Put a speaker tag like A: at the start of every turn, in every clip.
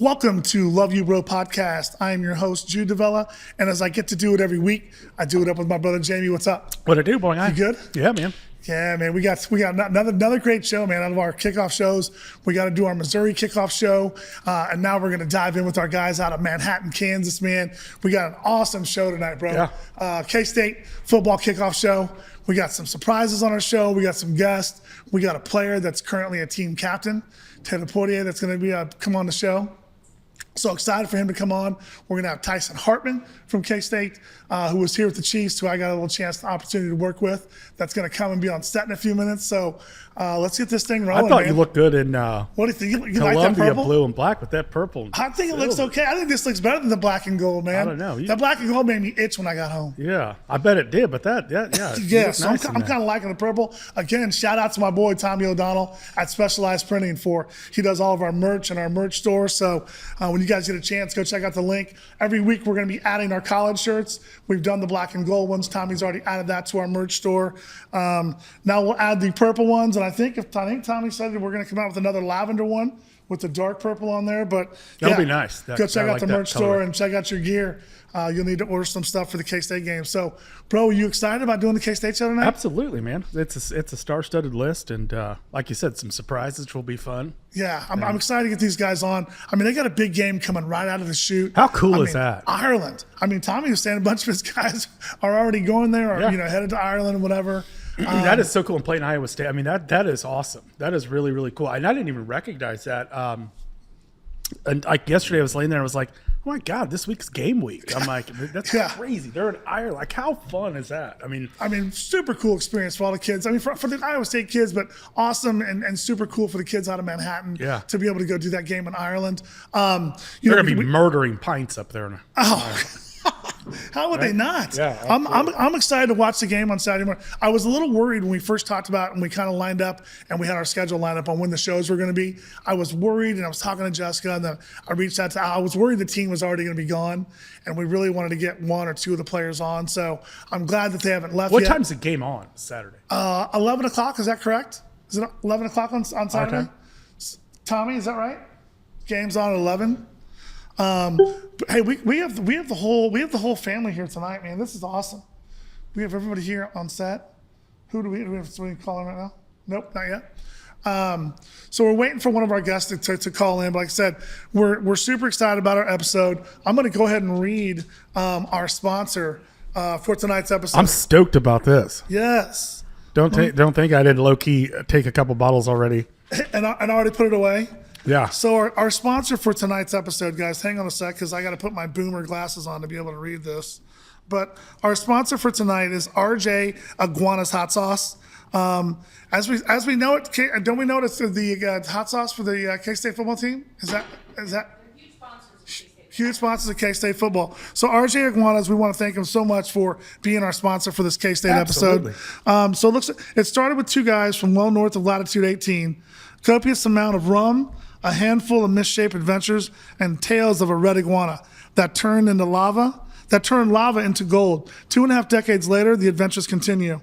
A: Welcome to Love You Bro podcast. I am your host, Jude Davella, and as I get to do it every week, I do it up with my brother Jamie. What's up?
B: What it do, boy?
A: You good?
B: Yeah, man.
A: Yeah, man. We got another great show, man. Out of our kickoff shows, we got to do our Missouri kickoff show, and now we're going to dive in with our guys out of Manhattan, Kansas, man. We got an awesome show tonight, bro.
B: Yeah.
A: K-State football kickoff show. We got some surprises on our show. We got some guests. We got a player that's currently a team captain, Taylor Poitier, that's going to be come on the show. So excited for him to come on. We're going to have Tyson Hartman from K-State, who was here with the Chiefs, who I got a little opportunity to work with. That's going to come and be on set in a few minutes. So let's get this thing rolling,
B: I thought
A: man.
B: you looked good in
A: What do you think? You like that
B: Columbia
A: purple?
B: blue and black with that purple.
A: I think it looks okay. I think this looks better than the black and gold, man.
B: I don't know.
A: That black and gold made me itch when I got home.
B: Yeah, I bet it did, but yeah.
A: Yeah, so I'm kind of liking the purple. Again, shout out to my boy Tommy O'Donnell at Specialized Printing he does all of our merch in our merch store. So when you guys get a chance, go check out the link. Every week we're going to be adding our college shirts. We've done the black and gold ones. Tommy's already added that to our merch store. Now we'll add the purple ones, and I think Tommy said that we're going to come out with another lavender one with the dark purple on there. But
B: that'll be nice.
A: Go check out the merch store and check out your gear. You'll need to order some stuff for the K-State game. So, bro, are you excited about doing the K-State show tonight?
B: Absolutely, man. It's a star-studded list, and like you said, some surprises which will be fun.
A: Yeah, I'm excited to get these guys on. I mean, they got a big game coming right out of the chute.
B: How cool is that?
A: Ireland. I mean, Tommy was saying a bunch of his guys are already going there, or headed to Ireland or whatever.
B: That is so cool. And playing Iowa State. I mean, that is awesome. That is really, really cool. And I didn't even recognize that. And like yesterday, I was laying there. I was like, "Oh my God, this week's game week." I'm like, "That's crazy." They're in Ireland. Like, how fun is that? I mean, super cool experience for all the kids. I mean, for the Iowa State kids, but awesome and super cool for the kids out of Manhattan to be able to go do that game in Ireland. They're gonna be murdering pints up there.
A: How would they not?
B: Yeah,
A: I'm excited to watch the game on Saturday morning. I was a little worried when we first talked about and we kind of lined up and we had our schedule lined up on when the shows were going to be. I was worried, and I was talking to Jessica, and then I reached out to Al. I was worried the team was already going to be gone, and we really wanted to get one or two of the players on. So I'm glad that they haven't left
B: What
A: yet.
B: time's the game on Saturday?
A: 11 o'clock, is that correct? Is it 11 o'clock on Saturday?
B: Okay.
A: Tommy, is that right? Game's on at 11. Hey, we have the whole family here tonight, man. This is awesome. We have everybody here on set. Who do we have? Somebody calling right now? Nope, not yet. So we're waiting for one of our guests to call in. But like I said, we're super excited about our episode. I'm going to go ahead and read our sponsor for tonight's episode.
B: I'm stoked about this.
A: Yes.
B: Don't think I didn't low key take a couple bottles already.
A: And I already put it away.
B: Yeah.
A: So our sponsor for tonight's episode, guys, hang on a sec because I got to put my boomer glasses on to be able to read this. But our sponsor for tonight is RJ Iguana's Hot Sauce. As we know it, don't we know it's the hot sauce for the K-State football team? Is that huge sponsors of K-State football? So RJ Iguanas, we want to thank him so much for being our sponsor for this K-State episode. So it started with two guys from well north of latitude 18, copious amount of rum, a handful of misshaped adventures, and tales of a red iguana that turned lava into gold. 2.5 decades later, the adventures continue.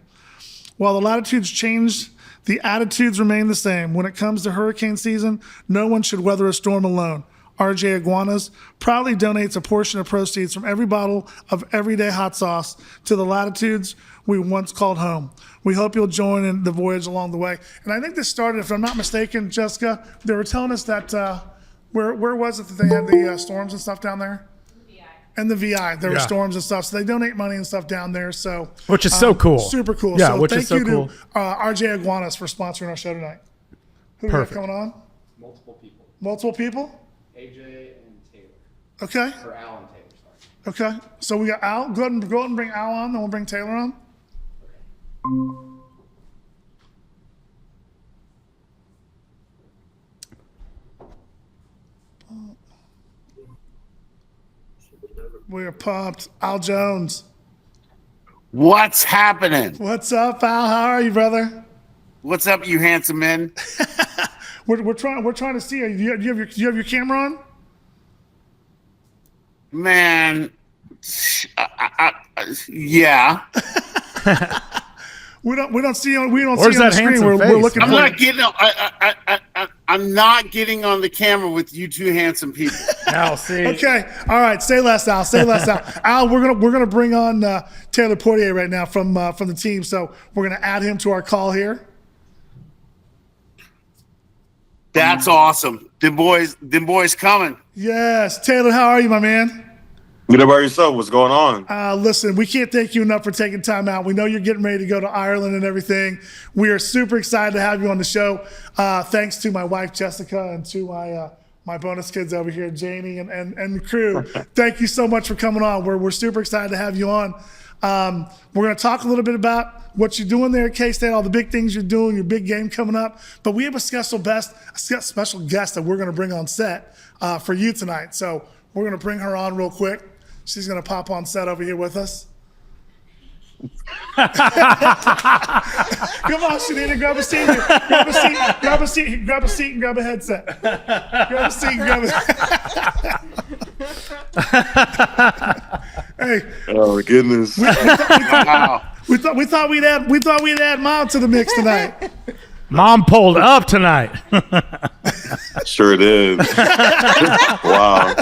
A: While the latitudes change, the attitudes remain the same. When it comes to hurricane season, no one should weather a storm alone. RJ Iguanas proudly donates a portion of proceeds from every bottle of everyday hot sauce to the latitudes we once called home. We hope you'll join in the voyage along the way. And I think this started, if I'm not mistaken, Jessica, they were telling us that, where was it that they had the storms and stuff down there? And the VI, there were storms and stuff. So they donate money and stuff down there. So
B: which is so cool.
A: Super cool.
B: Yeah,
A: so
B: which
A: thank
B: is so
A: you
B: cool.
A: to RJ Iguanas for sponsoring our show tonight. Who do we have coming on? Multiple people?
C: AJ and Taylor.
A: Okay.
C: Or Al and Taylor, sorry.
A: Okay. So we got Al. Go ahead and bring Al on, then we'll bring Taylor on. We are pumped. Al Jones.
D: What's happening?
A: What's up, Al? How are you, brother?
D: What's up, you handsome men?
A: We're trying to see you. Do you have your camera on?
D: Man, yeah.
A: We don't see on
B: Where's
A: see on
B: that
A: the screen.
B: handsome
A: We're
B: face?
A: looking.
D: I'm
A: for
D: not getting. I'm not getting on the camera with you two handsome people.
B: Now, see.
A: Okay. All right. Say less, Al. Say less, Al. Al, we're gonna bring on Taylor Poitier right now from the team. So we're gonna add him to our call here.
D: That's awesome. Them boys coming.
A: Yes, Taylor. How are you, my man?
E: Good about yourself. What's going on?
A: Listen, we can't thank you enough for taking time out. We know you're getting ready to go to Ireland and everything. We are super excited to have you on the show. Thanks to my wife, Jessica, and to my bonus kids over here, Janie and the crew. Thank you so much for coming on. We're super excited to have you on. We're going to talk a little bit about what you're doing there at K-State, all the big things you're doing, your big game coming up. But we have a special guest that we're going to bring on set for you tonight. So we're going to bring her on real quick. She's going to pop on set over here with us. Come on, Chonita, grab a seat. Grab a seat, and grab a headset. Grab a seat and grab a Hey.
E: Oh goodness.
A: We thought we'd add Mom to the mix tonight.
B: Mom pulled up tonight.
E: Sure did. Wow.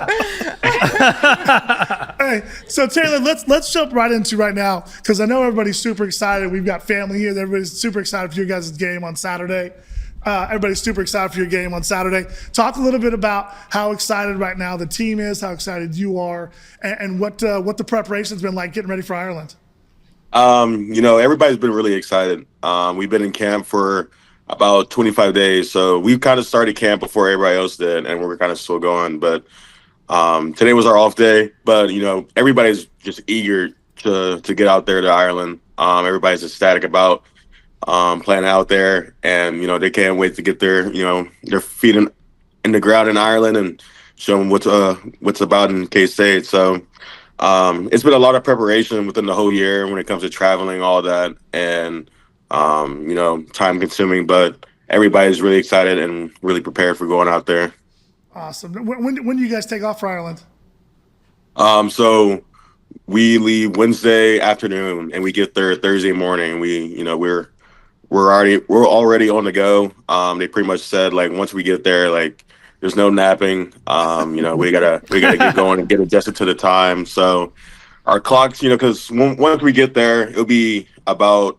A: Hey, so Taylor, let's jump right into right now because I know everybody's super excited. We've got family here. Everybody's super excited for your guys' game on Saturday. Everybody's super excited for your game on Saturday. Talk a little bit about how excited right now the team is, how excited you are, and what the preparation's been like getting ready for Ireland.
E: Everybody's been really excited. We've been in camp for about 25 days, so we've kind of started camp before everybody else did, and we're kind of still going. But today was our off day. But everybody's just eager to get out there to Ireland. Everybody's ecstatic about playing out there, and they can't wait to get their feet in the ground in Ireland and show them what's about in K-State. So it's been a lot of preparation within the whole year when it comes to traveling, all that, and time consuming, but everybody's really excited and really prepared for going out there.
A: Awesome. When do you guys take off for Ireland?
E: So we leave Wednesday afternoon and we get there Thursday morning. We're already on the go. They pretty much said once we get there, there's no napping. We gotta get going and get adjusted to the time. So our clocks, because once we get there, it'll be about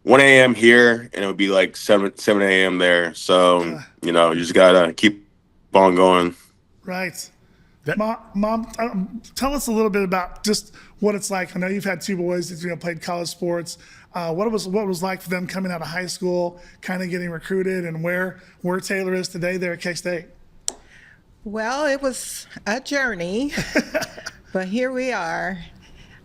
E: 1 a.m. here, and it'll be 7 a.m. there. So you just gotta keep on going.
A: Right. Mom, tell us a little bit about just what it's like. I know you've had two boys that played college sports. What it was like for them coming out of high school, kind of getting recruited, and where Taylor is today there at K-State.
F: Well, it was a journey, but here we are.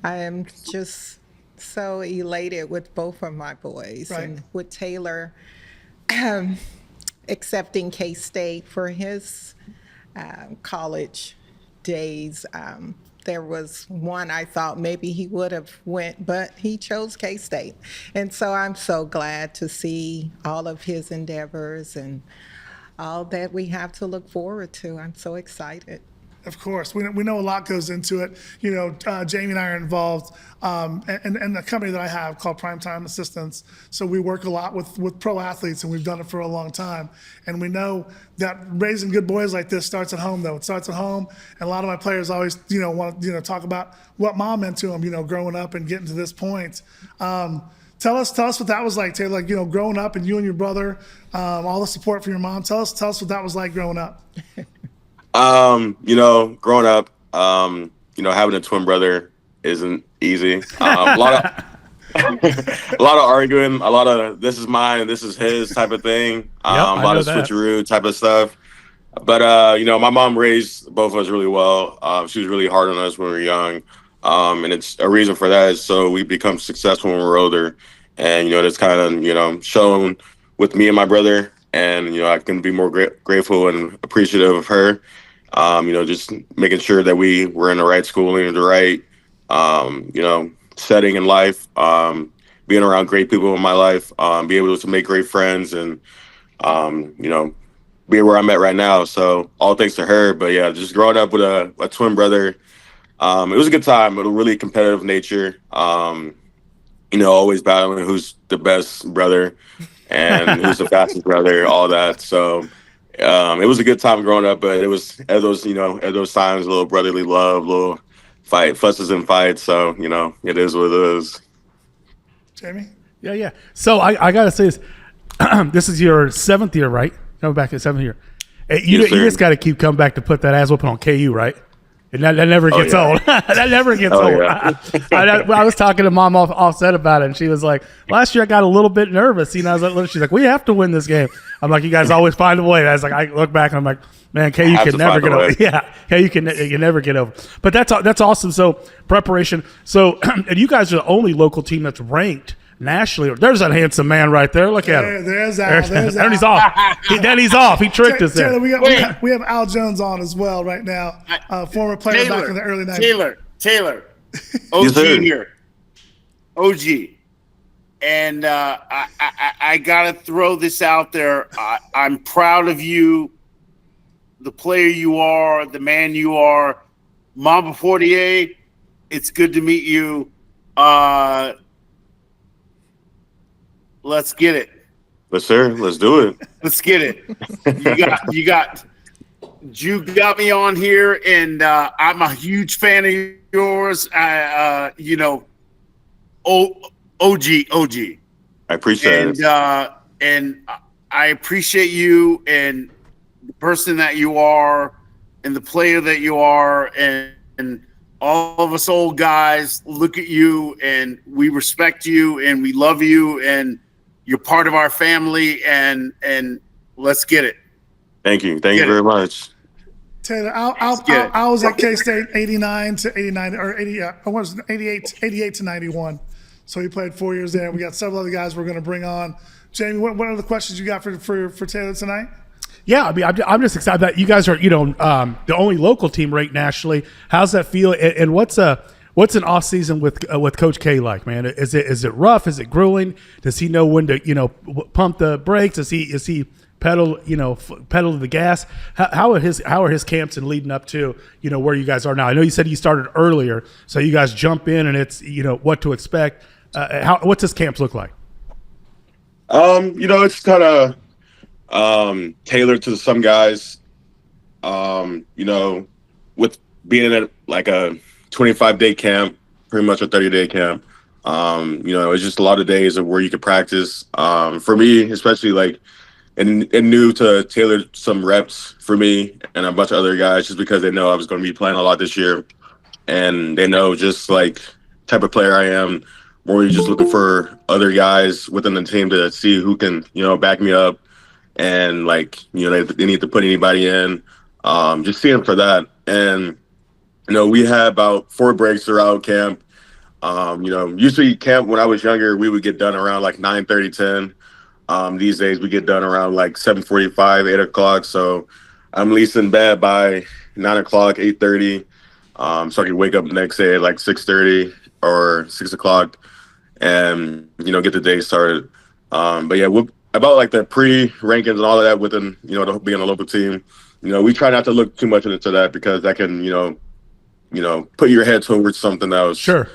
F: I am just so elated with both of my boys,
A: right.
F: And with Taylor accepting K-State for his college days. There was one I thought maybe he would have went, but he chose K-State. And so I'm so glad to see all of his endeavors and all that we have to look forward to. I'm so excited.
A: Of course, we know a lot goes into it. Jamie and I are involved in the company that I have called Primetime Assistants. So we work a lot with pro athletes, and we've done it for a long time. And we know that raising good boys like this starts at home, though. It starts at home, and a lot of my players always, want to, talk about what mom meant to them, growing up and getting to this point. Tell us what that was like, Taylor. Growing up, and you and your brother, all the support from your mom. Tell us what that was like growing up.
E: Growing up, having a twin brother isn't easy. A lot of arguing, a lot of this is mine and this is his type of thing. A lot of switcheroo type of stuff. But my mom raised both of us really well. She was really hard on us when we were young. And it's a reason for that is so we become successful when we're older. And that's kind of shown with me and my brother. And I can be more grateful and appreciative of her. Just making sure that we were in the right schooling and the right, setting in life, being around great people in my life, be able to make great friends and, be where I'm at right now. So all thanks to her. But yeah, just growing up with a twin brother, it was a good time, but a really competitive nature. Always battling who's the best brother and who's the fastest brother, all that. So it was a good time growing up, but it was at those times, a little brotherly love, little fusses and fights. So, it is what it is.
A: Jamie?
B: Yeah. So I got to say this. This is your 7th year, right? Coming back to 7th year. You
E: Yes, sir.
B: just got to keep coming back to put that ass whooping on KU, right? And that never gets
E: yeah.
B: old. That never gets
E: Oh,
B: old.
E: yeah.
B: I was talking to Mom offset about it, and she was like, last year I got a little bit nervous. I was like, she's like, we have to win this game. I'm like, you guys always find a way. I was like, I look back and I'm like, man, KU
E: Have
B: can
E: to
B: never
E: find
B: get
E: a
B: over.
E: way.
B: Yeah, KU can never get over. But that's awesome. So preparation. So and you guys are the only local team that's ranked nationally. There's that handsome man right there. Look at him.
A: There's Al. There's
B: And he's
A: Al.
B: off. Then he's off. He tricked us
A: Taylor,
B: there.
A: we have Al Jones on as well right now, former player back in the early 90s.
D: Taylor, OG
E: Yes, sir.
D: here, OG, and I gotta throw this out there. I'm proud of you, the player you are, the man you are, Mamba Poitier. It's good to meet you. Let's get it.
E: Yes, sir. Let's do it.
D: Let's get it. You got me on here, and I'm a huge fan of yours. OG.
E: I appreciate it.
D: And I appreciate you and the person that you are and the player that you are, and all of us old guys look at you and we respect you and we love you and you're part of our family, and let's get it.
E: Thank you. Thank you very much.
A: Taylor, I was at K-State 89 to 89 or 80. I was 88 to 91. So he played 4 years there. We got several other guys we're going to bring on. Jamie, what are the questions you got for Taylor tonight?
B: Yeah, I mean, I'm just excited that you guys are, the only local team ranked nationally. How's that feel? And what's an off season with Coach K like, man? Is it rough? Is it grueling? Does he know when to pump the brakes? Is he pedal to the gas? How are his camps and leading up to where you guys are now? I know you said you started earlier, so you guys jump in and it's what to expect. What's his camps look like?
E: It's kind of tailored to some guys. With being at like a 25-day camp, pretty much a 30-day camp. It's just a lot of days of where you could practice. For me, especially like, and new to tailor some reps for me and a bunch of other guys, just because they know I was going to be playing a lot this year, and they know just like type of player I am. More just looking for other guys within the team to see who can back me up, and like they need to put anybody in. Just seeing for that, and we had about 4 breaks throughout camp. Usually camp when I was younger, we would get done around like 9:30, 10. These days we get done around like 7:45, 8 o'clock. So I'm at least in bed by 9 o'clock, 8:30. So I can wake up the next day at like 6:30 or 6 o'clock and, get the day started. But yeah, about like the pre-rankings and all of that within, being a local team, we try not to look too much into that because that can, put your head towards something else.
B: Sure.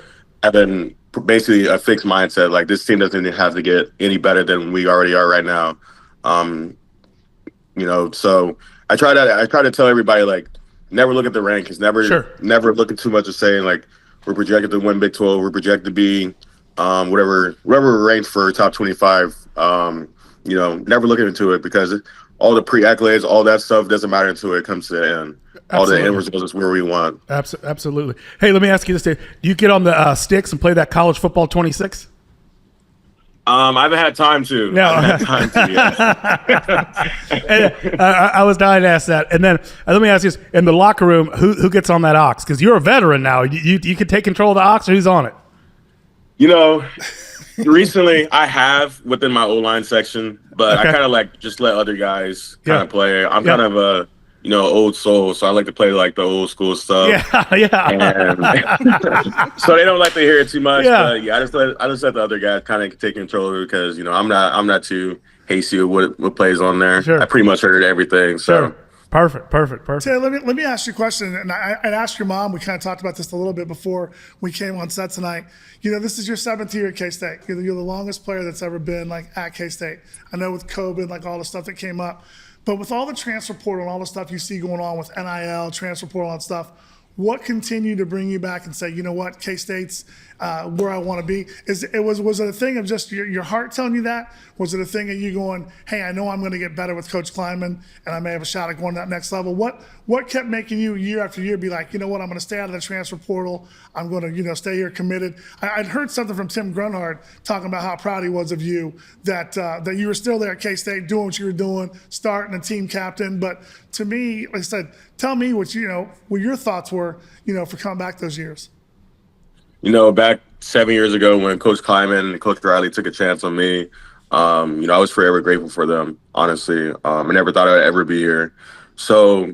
E: Having basically a fixed mindset, like this team doesn't have to get any better than we already are right now. So I try to tell everybody, like, never look at the rankings, never look at too much of saying like we're projected to win Big 12, we're projected to be whatever we're ranked for top 25. Never looking into it because all the pre-accolades, all that stuff doesn't matter until it comes to the end. Absolutely. All the end results is where we want.
B: Absolutely. Hey, let me ask you this, Dave. Do you get on the sticks and play that college football 26?
E: I haven't had time to.
B: No.
E: I haven't had time to yet.
B: And, I was dying to ask that. And then let me ask you this. In the locker room, who gets on that ox? Because you're a veteran now. You can take control of the ox, or who's on it?
E: Recently I have within my O-line section, but I kind of like just let other guys kind of play. I'm kind of a old soul, so I like to play like the old school stuff.
B: Yeah.
E: And so they don't like to hear it too much.
B: Yeah.
E: But yeah, I just let the other guys kind of take control of it because I'm not too hasty with what plays on there.
B: Sure.
E: I pretty much heard everything. So.
B: Sure. Perfect.
A: Taylor, let me ask you a question, and I'd ask your mom. We kind of talked about this a little bit before we came on set tonight. This is your 7th year at K-State. You're the longest player that's ever been like at K-State. I know with COVID, like all the stuff that came up, But with all the transfer portal and all the stuff you see going on with NIL, transfer portal and stuff, what continued to bring you back and say, you know what, K-State's where I want to be? Was it a thing of just your heart telling you that? Was it a thing of you going, hey, I know I'm going to get better with Coach Kleinman and I may have a shot at going to that next level? What kept making you year after year be like, you know what, I'm going to stay out of the transfer portal. I'm going to, stay here committed. I'd heard something from Tim Grunhard talking about how proud he was of you, that you were still there at K-State doing what you were doing, starting a team captain. But to me, like I said, tell me what your thoughts were, for coming back those years.
E: Back 7 years ago when Coach Kleiman and Coach Riley took a chance on me, I was forever grateful for them, honestly. I never thought I'd ever be here. So,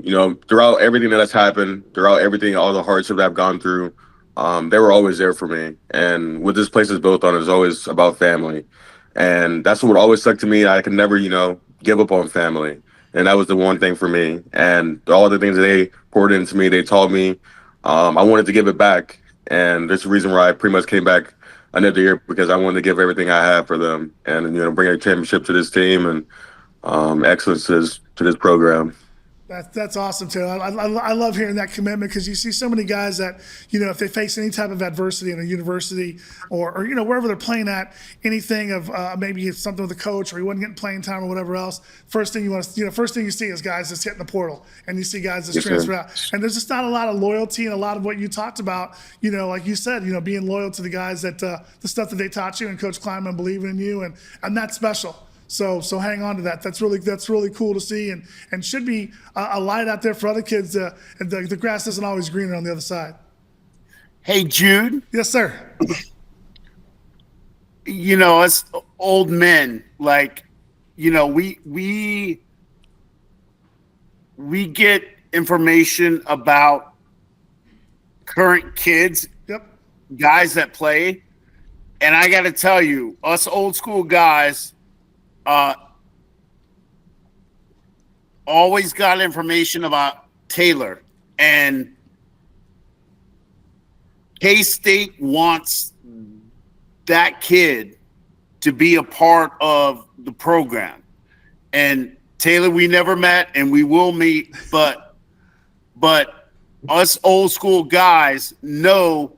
E: throughout everything that has happened, throughout everything, all the hardship that I've gone through, they were always there for me. And what this place is built on is always about family. And that's what always stuck to me. I could never, give up on family. And that was the one thing for me. And all the things that they poured into me, they taught me, I wanted to give it back. And there's a reason why I pretty much came back another year, because I wanted to give everything I have for them and, bring a championship to this team and excellence to this program.
A: That's awesome, Taylor. I love hearing that commitment, because you see so many guys that, if they face any type of adversity in a university or wherever they're playing at, anything of maybe it's something with a coach or he wasn't getting playing time or whatever else, first thing you see is guys just hitting the portal, and you see guys just transfer out. And there's just not a lot of loyalty, and a lot of what you talked about, like you said, being loyal to the guys that the stuff that they taught you, and Coach Kleinman believing in you, and that's special. So hang on to that. That's really cool to see, and should be a light out there for other kids. The grass isn't always greener on the other side.
D: Hey, Jude.
A: Yes, sir.
D: Us old men, like, we get information about current kids,
A: Yep.
D: guys that play, and I got to tell you, us old school guys. Always got information about Taylor, and K-State wants that kid to be a part of the program. And Taylor, we never met and we will meet, but us old school guys know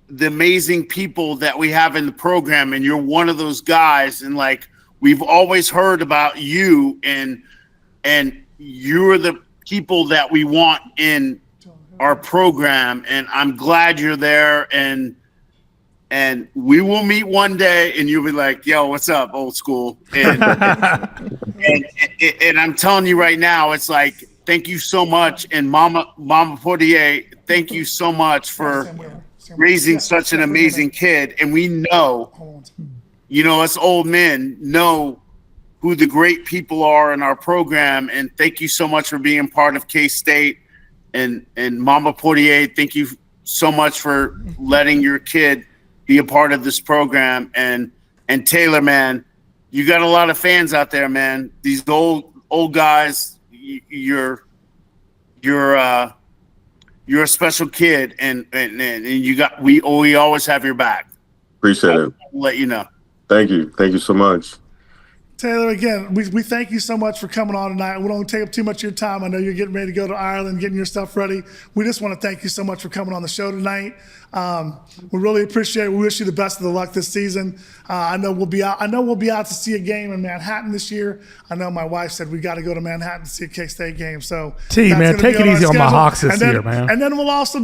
D: the amazing people that we have in the program, and you're one of those guys. And like, we've always heard about you, and you're the people that we want in our program. And I'm glad you're there, and we will meet one day and you'll be like, yo, what's up, old school? And and I'm telling you right now, it's like, thank you so much. And Mama Poitier, thank you so much for raising such an amazing kid. And we know, us old men know who the great people are in our program. And thank you so much for being part of K-State. And Mama Poitier, thank you so much for letting your kid be a part of this program. And Taylor, man, you got a lot of fans out there, man. These old guys, you're a special kid, and we always have your back.
E: Appreciate it.
D: I'll let you know.
E: Thank you so much.
A: Taylor, again, we thank you so much for coming on tonight. We don't take up too much of your time. I know you're getting ready to go to Ireland, getting your stuff ready. We just want to thank you so much for coming on the show tonight. We really appreciate it. We wish you the best of the luck this season. I know we'll be out to see a game in Manhattan this year. I know my wife said we got to go to Manhattan to see a K-State game. So,
B: man, take it easy on my Hawks this year, man.
A: And then we'll also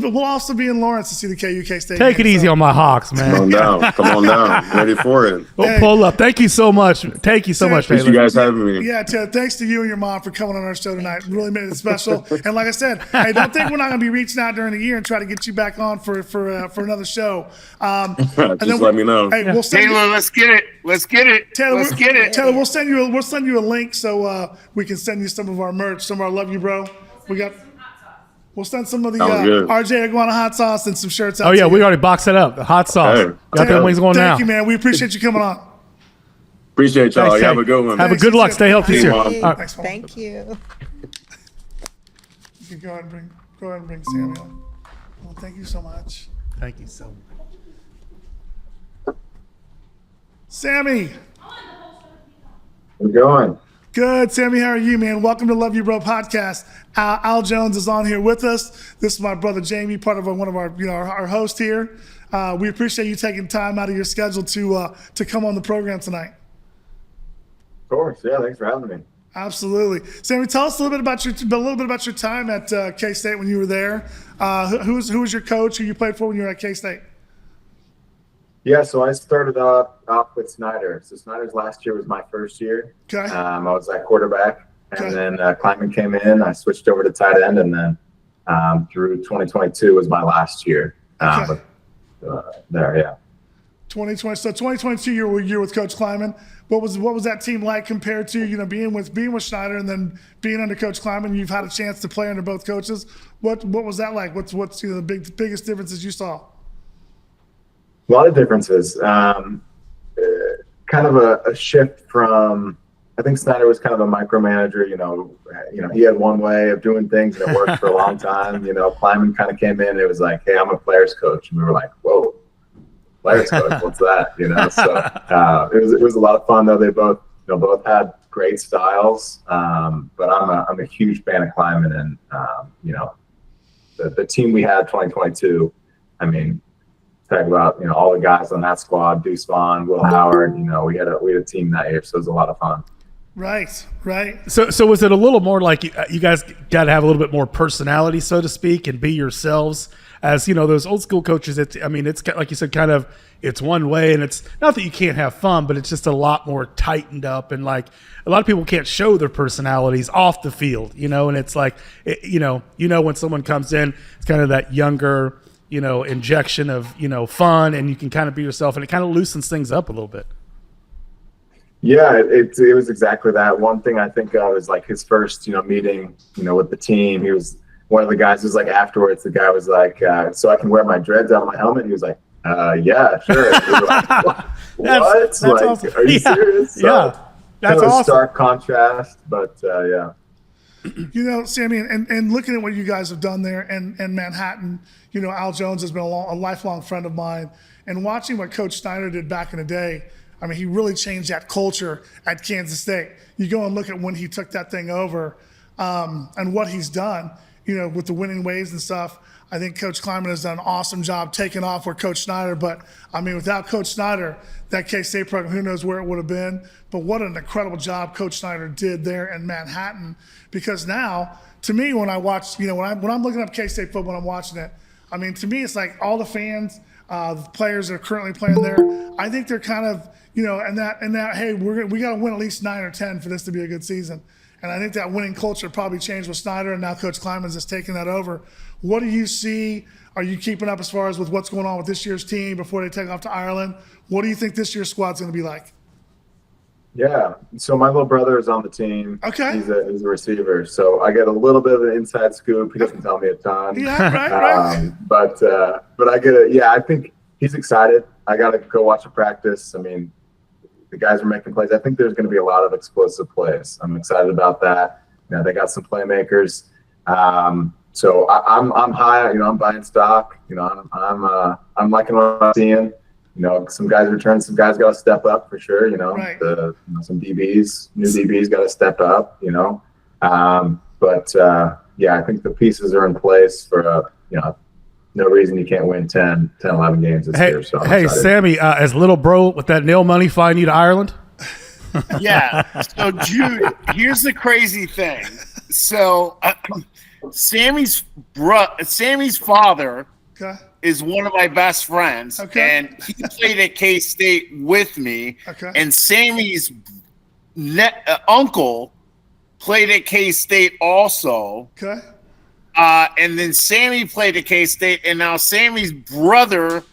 A: be in Lawrence to see the KU K-State game.
B: Take it easy on my Hawks, man.
E: Come on down. Ready for it.
B: We'll pull up. Thank you so much. Thank you so much, Taylor.
E: Appreciate you guys having me.
A: Yeah, Taylor, thanks to you and your mom for coming on our show tonight. Really made it special. And like I said, hey, don't think we're not going to be reaching out during the year and try to get you back on for another show.
E: Just let me know.
A: Hey, we'll send
D: Taylor, let's get it.
A: Taylor, we'll send you a link so we can send you some of our merch, some of our Love You Bro. We'll send some of the RJ Iguana hot sauce and some shirts out.
B: Oh yeah,
A: to
B: we
A: you.
B: already boxed it up. The hot sauce.
E: Hey.
B: Got them wings going now.
A: Thank you, man. We appreciate you coming on.
E: Appreciate y'all.
B: Thanks,
E: You have a good one.
B: Have a good luck. Stay healthy this year.
E: Mom.
B: All right.
A: Thanks, Mom.
F: Thank you.
A: You can go ahead and bring Sammy on. Well, thank you so much.
B: Thank you so much.
A: Sammy,
G: How's it going?
A: Good, Sammy. How are you, man? Welcome to Love You Bro podcast. Al Jones is on here with us. This is my brother Jamie, part of one of our our hosts here. We appreciate you taking time out of your schedule to come on the program tonight.
G: Of course, yeah. Thanks for having me.
A: Absolutely, Sammy. Tell us a little bit about your time at K-State when you were there. Who was your coach? Who you played for when you were at K-State?
G: Yeah, so I started off with Snyder. So Snyder's last year was my first year.
A: Okay.
G: I was at quarterback, and
A: Okay.
G: then Kleinman came in. I switched over to tight end, and then through 2022 was my last year.
A: Okay.
G: There, yeah.
A: 2020. So 2022 year with Coach Kleiman. What was that team like compared to being with Schneider and then being under Coach Kleiman? You've had a chance to play under both coaches. What was that like? What's the biggest differences you saw?
G: A lot of differences. Kind of a shift from. I think Snyder was kind of a micromanager. He had one way of doing things, and it worked for a long time. Kleiman kind of came in. And it was like, "Hey, I'm a players coach," and we were like, "Whoa, players coach? What's that?" So it was a lot of fun. Though they both had great styles. But I'm a huge fan of Kleiman, and the team we had 2022. I mean. Talk about all the guys on that squad: Deuce Vaughn, Will Howard. We had a team that year, so it was a lot of fun.
A: Right.
B: So was it a little more like you guys got to have a little bit more personality, so to speak, and be yourselves? As those old school coaches. It's like you said, kind of it's one way, and it's not that you can't have fun, but it's just a lot more tightened up, and like a lot of people can't show their personalities off the field, and it's like when someone comes in, it's kind of that younger. Injection of, fun, and you can kind of be yourself, and it kind of loosens things up a little bit.
G: Yeah, it was exactly that. One thing I think of is like his first, meeting, with the team. He was one of the guys who's like afterwards, the guy was like, so I can wear my dreads out of my helmet? He was like, yeah, sure. We were like, what?
B: That's
G: like,
B: awesome.
G: Are you serious? So,
B: Yeah, that's
G: kind of a
B: awesome.
G: stark contrast, but yeah.
A: Sammy, and looking at what you guys have done there in Manhattan, Al Jones has been a lifelong friend of mine. And watching what Coach Snyder did back in the day, I mean, he really changed that culture at Kansas State. You go and look at when he took that thing over and what he's done, with the winning ways and stuff. I think Coach Kleiman has done an awesome job taking off where Coach Snyder. But, I mean, without Coach Snyder, that K-State program, who knows where it would have been. But what an incredible job Coach Snyder did there in Manhattan. Because now, to me, when I watch, when I'm looking up K-State football and I'm watching it, I mean, to me, it's like all the fans, the players that are currently playing there, I think they're kind of, and that hey, we got to win at least 9 or 10 for this to be a good season. And I think that winning culture probably changed with Snyder, and now Coach Kleiman's just taking that over. What do you see? Are you keeping up as far as with what's going on with this year's team before they take off to Ireland? What do you think this year's squad's going to be like?
G: Yeah, so my little brother is on the team.
A: Okay.
G: He's a receiver, so I get a little bit of an inside scoop. He doesn't tell me a ton.
A: Yeah, right.
G: But I get it. Yeah, I think he's excited. I got to go watch a practice. I mean, the guys are making plays. I think there's going to be a lot of explosive plays. I'm excited about that. They got some playmakers. So I'm high. I'm buying stock. I'm liking what I'm seeing. Some guys return. Some guys got to step up for sure.
A: Right.
G: Some DBs, new DBs got to step up. But I think the pieces are in place for no reason you can't win 10, 11 games this year. So I'm excited.
B: Sammy, as little bro with that nail money flying you to Ireland.
D: Yeah. So, Jude, here's the crazy thing. So, Sammy's father
A: Okay.
D: is one of my best friends,
A: Okay.
D: and he played at K-State with me.
A: Okay.
D: And Sammy's uncle played at K-State also.
A: Okay.
D: And then Sammy played at K-State, and now Sammy's brother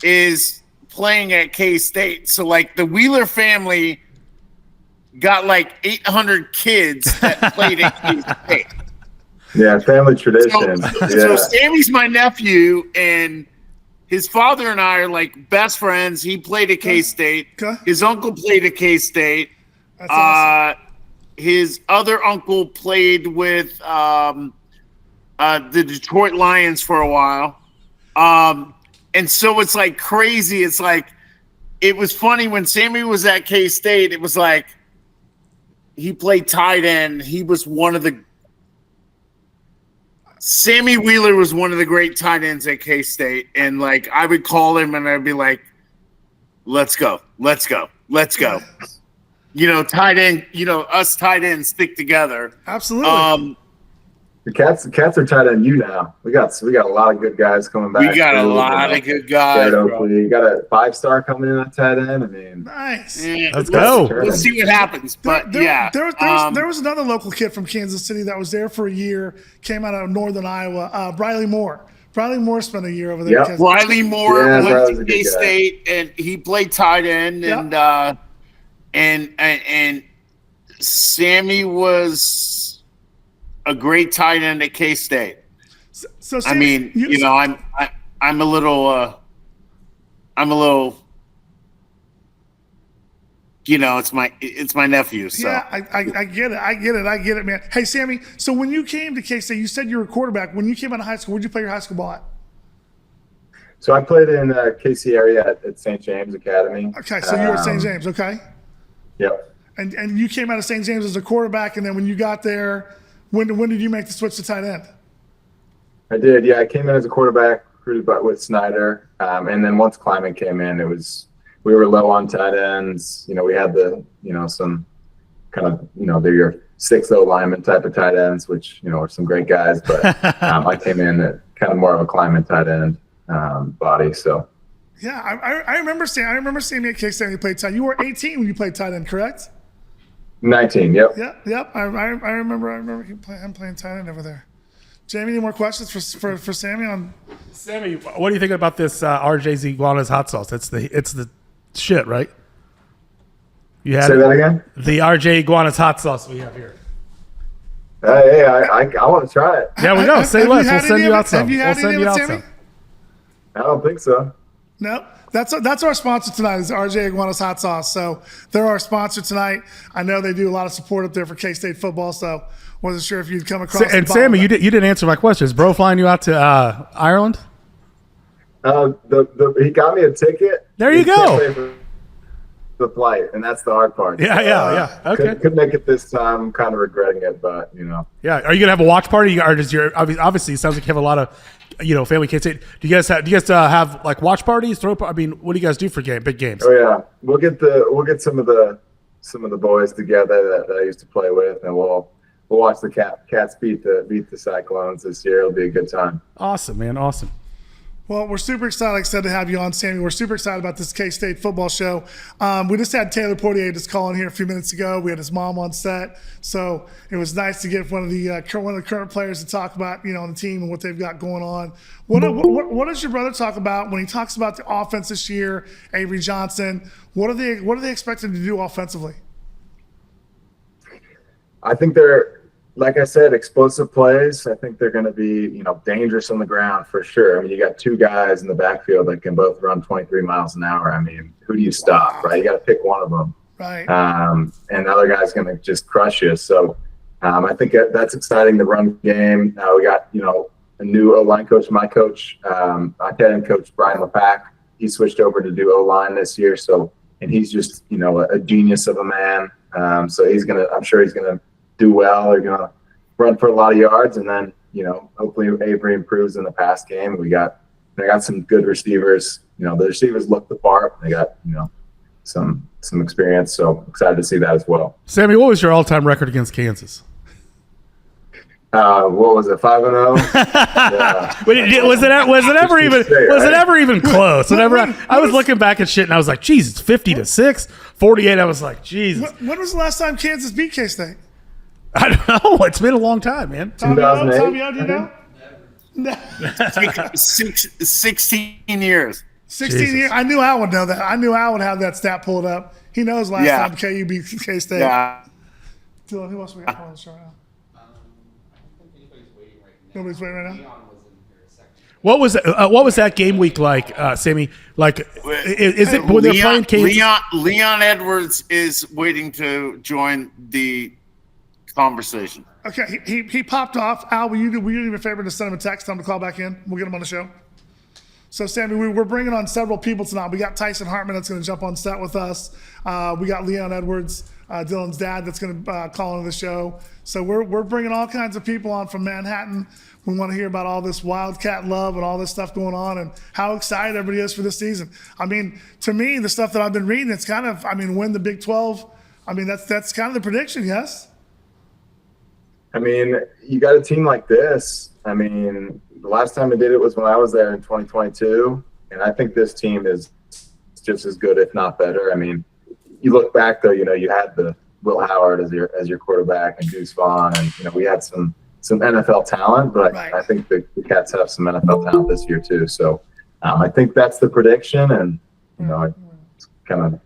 D: is playing at K-State. So, like, the Wheeler family got, like, 800 kids that played at K-State.
G: Yeah, family tradition.
D: So Sammy's my nephew, and his father and I are, like, best friends. He played at K-State.
A: Okay.
D: His uncle played at K-State.
A: That's awesome.
D: His other uncle played with the Detroit Lions for a while. And so it's like crazy. It's like, it was funny when Sammy was at K-State, it was like, he played tight end. He was one of the Sammy Wheeler was one of the great tight ends at K-State, and like I would call him and I'd be like, "Let's go, let's go, let's go." You know, tight end. You know, us tight ends stick together.
A: Absolutely.
G: The cats are tight end you now. We got a lot of good guys coming back.
D: We got a lot of good guys.
G: You got a 5-star coming in at tight end. I mean,
A: nice.
D: Yeah,
B: Let's go.
D: Let's see what happens. But
A: there was another local kid from Kansas City that was there for a year, came out of Northern Iowa, Briley Moore. Briley Moore spent a year over there.
G: Yep.
D: Riley Moore
G: Yeah,
D: went
G: Riley's
D: to
G: a good
D: K State and he played tight end, and Sammy was a great tight end at K State.
A: So
D: I mean, I'm a little, it's my nephew. So
A: yeah, I get it, man. Hey, Sammy. So when you came to K State, you said you were a quarterback. When you came out of high school, where'd you play your high school ball at?
G: So I played in the KC area at St. James Academy.
A: Okay, so you were at St. James, okay?
G: Yep.
A: And you came out of St. James as a quarterback, and then when you got there, when did you make the switch to tight end?
G: I did, yeah. I came in as a quarterback, recruited with Snyder, and then once Kleiman came in, we were low on tight ends. You know, we had some kind of they're your 6-0 lineman type of tight ends, which are some great guys. But I came in at kind of more of a Kleiman tight end body. So
A: yeah, I remember seeing me at K State when you played tight. You were 18 when you played tight end, correct?
G: 19. Yep.
A: Yep. I remember him playing tight end over there. Jamie, any more questions for Sammy on?
B: Sammy, what do you think about this RJ's Iguanas hot sauce? It's the shit, right? You had
G: Say that again.
B: The RJ Iguanas hot sauce we have here.
G: Hey, I want to try it.
B: Yeah, we know. Say less. We'll send you out some.
A: Have you had any of it, Sammy?
G: I don't think so.
A: No. That's our sponsor tonight is RJ Iguanas Hot Sauce. So they're our sponsor tonight. I know they do a lot of support up there for K-State football, so wasn't sure if you'd come across.
B: And Sammy, you didn't answer my question. Is bro flying you out to Ireland?
G: He got me a ticket.
B: There you go.
G: The flight, and that's the hard part.
B: Yeah. Okay.
G: Could make it this time. I'm kind of regretting it, but
B: Yeah. Are you gonna have a watch party, or does your obviously it sounds like you have a lot of family kids? Do you guys have like watch parties? What do you guys do for big games?
G: Oh yeah, we'll get some of the boys together that I used to play with, and we'll watch the Cats beat the Cyclones this year. It'll be a good time.
B: Awesome, man. Awesome.
A: Well, we're super excited, like I said, to have you on, Sammy. We're super excited about this K-State football show. We just had Taylor Poitier just call in here a few minutes ago. We had his mom on set, so it was nice to get one of the current players to talk about, on the team and what they've got going on. What does your brother talk about when he talks about the offense this year? Avery Johnson. What are they expected to do offensively?
G: I think they're, like I said, explosive plays. I think they're going to be, dangerous on the ground for sure. I mean, you got two guys in the backfield that can both run 23 miles an hour. I mean, who do you stop, right? You got to pick one of them.
A: Right.
G: And the other guy's going to just crush you. So I think that's exciting, the run game. We got, a new O-line coach, my coach, my tight end coach, Brian LePack. He switched over to do O-line this year. So, and he's just, a genius of a man. So I'm sure he's going to do well. They're going to run for a lot of yards, and then hopefully Avery improves in the pass game. They got some good receivers. The receivers look the part. They got some experience. So excited to see that as well.
B: Sammy, what was your all-time record against Kansas?
G: What was it? 5-0. Yeah.
B: Was it ever even close? I was looking back at shit and I was like, "Geez, it's 50-6, 48." I was like, "Jesus."
A: When was the last time Kansas beat K-State?
B: I don't know. It's been a long time, man.
G: 2008.
A: Tommy, do you know? No.
D: 16 years.
A: 16 years. I knew Al would know that. I knew Al would have that stat pulled up. He knows last time KU beat K-State.
D: Yeah.
A: Dylan, who else we got on the show now?
C: I don't think anybody's waiting right now.
A: Nobody's waiting right now?
C: Leon was in here a second.
B: What was that game week like, Sammy? Like, is it when they're playing Kansas?
D: Leon Edwards is waiting to join the conversation.
A: Okay, he popped off. Al, will you do me a favor to send him a text, tell him to call back in? We'll get him on the show. So, Sammy, we're bringing on several people tonight. We got Tyson Hartman that's going to jump on set with us. We got Leon Edwards. Dylan's dad, that's going to call into the show. So we're bringing all kinds of people on from Manhattan. We want to hear about all this Wildcat love and all this stuff going on and how excited everybody is for this season. I mean, to me, the stuff that I've been reading, it's kind of, I mean, win the Big 12. I mean, that's kind of the prediction, yes?
G: I mean, you got a team like this. I mean, the last time I did it was when I was there in 2022, and I think this team is just as good, if not better. I mean, you look back though, you know, you had the Will Howard as your quarterback and Deuce Vaughn, and you know we had some NFL talent, but
A: Right.
G: I think the Cats have some NFL talent this year too. So I think that's the prediction, and you know, it's kind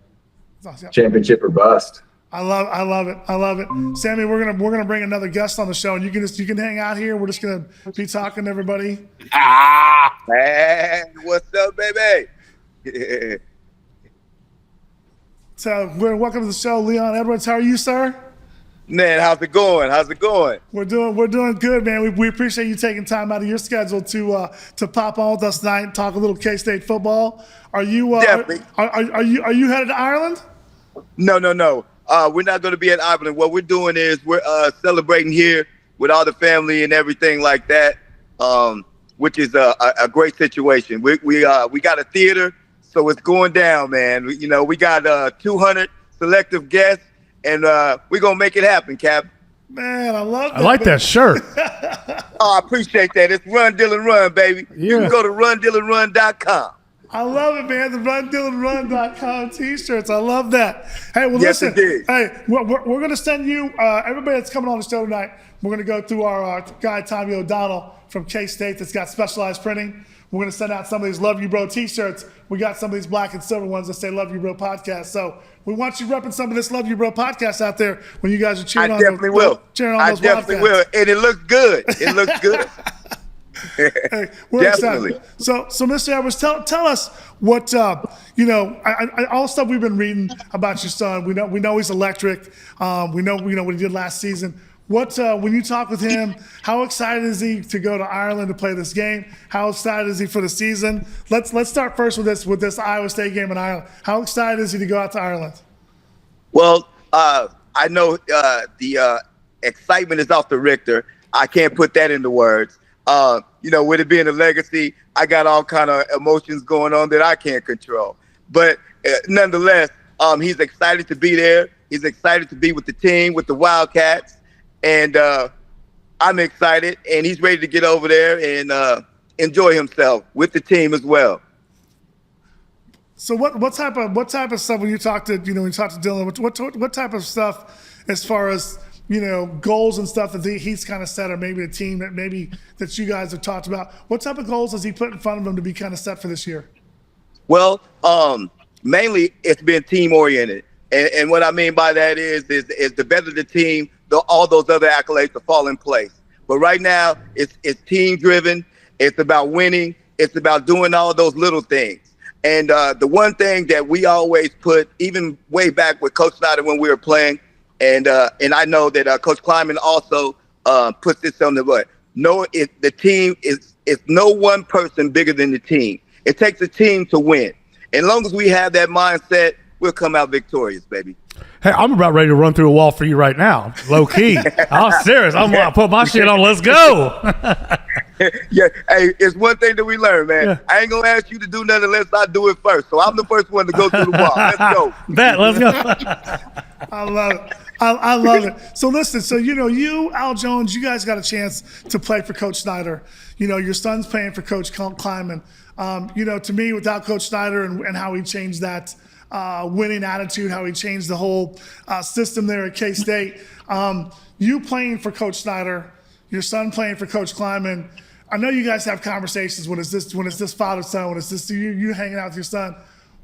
G: of championship or bust.
A: I love it. Sammy, we're gonna bring another guest on the show, and you can hang out here. We're just gonna be talking to everybody.
H: Hey, what's up, baby?
A: So welcome to the show, Leon Edwards. How are you, sir?
H: Man, how's it going?
A: We're doing good, man. We appreciate you taking time out of your schedule to pop on with us tonight and talk a little K-State football. Are you
H: Definitely.
A: Are you headed to Ireland?
H: No. We're not going to be at Ireland. What we're doing is we're celebrating here with all the family and everything like that, which is a great situation. We got a theater, so it's going down, man. We got 200 selective guests, and we're going to make it happen, Cap.
A: Man, I love that.
B: I like that shirt.
H: Oh, I appreciate that. It's Run, Dylan, Run, baby. You
B: Yeah.
H: can go to rundylanrun.com.
A: I love it, man. The RunDylanRun.com t-shirts. I love that. Hey, well,
H: Yes,
A: listen.
H: indeed.
A: Hey, we're going to send you, everybody that's coming on the show tonight, we're going to go through our guy, Tommy O'Donnell from K-State that's got specialized printing. We're going to send out some of these Love You Bro t-shirts. We got some of these black and silver ones that say Love You Bro podcast. So we want you repping some of this Love You Bro podcast out there when you guys are cheering
H: I
A: on
H: definitely will.
A: cheering on
H: I
A: those
H: definitely
A: Wildcats.
H: will. And it looks good. It looks good.
A: Hey, we're
H: Definitely.
A: excited. So Mr. Edwards, tell us what all the stuff we've been reading about your son. We know he's electric. We know what he did last season. What when you talk with him, how excited is he to go to Ireland to play this game? How excited is he for the season? Let's start first with this Iowa State game in Ireland. How excited is he to go out to Ireland?
H: Well, I know the excitement is off the Richter. I can't put that into words. With it being a legacy, I got all kind of emotions going on that I can't control. But nonetheless, he's excited to be there. He's excited to be with the team, with the Wildcats. And I'm excited, and he's ready to get over there and enjoy himself with the team as well.
A: So what type of stuff when you talk to Dylan? What type of stuff as far as goals and stuff that he's kind of set, or maybe a team that you guys have talked about? What type of goals does he put in front of him to be kind of set for this year?
H: Well, mainly it's been team oriented, and what I mean by that is the better the team, all those other accolades will fall in place. But right now, it's team driven. It's about winning. It's about doing all those little things. And the one thing that we always put, even way back with Coach Snyder when we were playing, and I know that Coach Kleiman also puts this on the board. The team is no one person bigger than the team. It takes a team to win. And as long as we have that mindset, we'll come out victorious, baby.
B: Hey, I'm about ready to run through a wall for you right now, low key. I'm serious. I'm gonna put my shit on. Let's go.
H: Yeah, hey, it's one thing that we learned, man.
B: Yeah.
H: I ain't gonna ask you to do nothing unless I do it first. So I'm the first one to go through the wall. Let's go.
B: Let's go.
A: I love it. I love it. So listen, you, Al Jones, you guys got a chance to play for Coach Snyder. Your son's playing for Coach Kleiman. To me, without Coach Snyder and how he changed that winning attitude, how he changed the whole system there at K-State, you playing for Coach Snyder, your son playing for Coach Kleiman. I know you guys have conversations when it's this father-son, when it's this you hanging out with your son.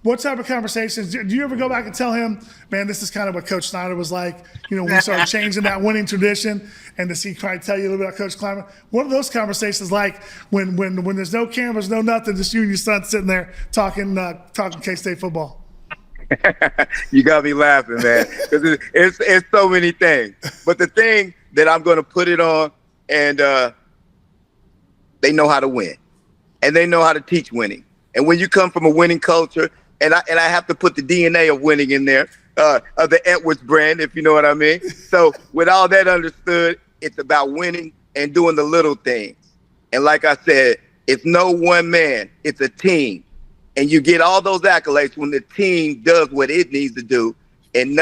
A: What type of conversations do you ever go back and tell him, man, this is kind of what Coach Snyder was like, when we started changing that winning tradition, and does he try to tell you a little bit about Coach Kleiman? What are those conversations like when there's no cameras, no nothing, just you and your son sitting there talking K-State football?
H: You got me laughing, man, because it's so many things. But the thing that I'm going to put it on, and they know how to win, and they know how to teach winning. And when you come from a winning culture, and I have to put the DNA of winning in there, of the Edwards brand, if you know what I mean. So with all that understood, it's about winning and doing the little things. And like I said, it's no one man, it's a team. And you get all those accolades when the team does what it needs to do. And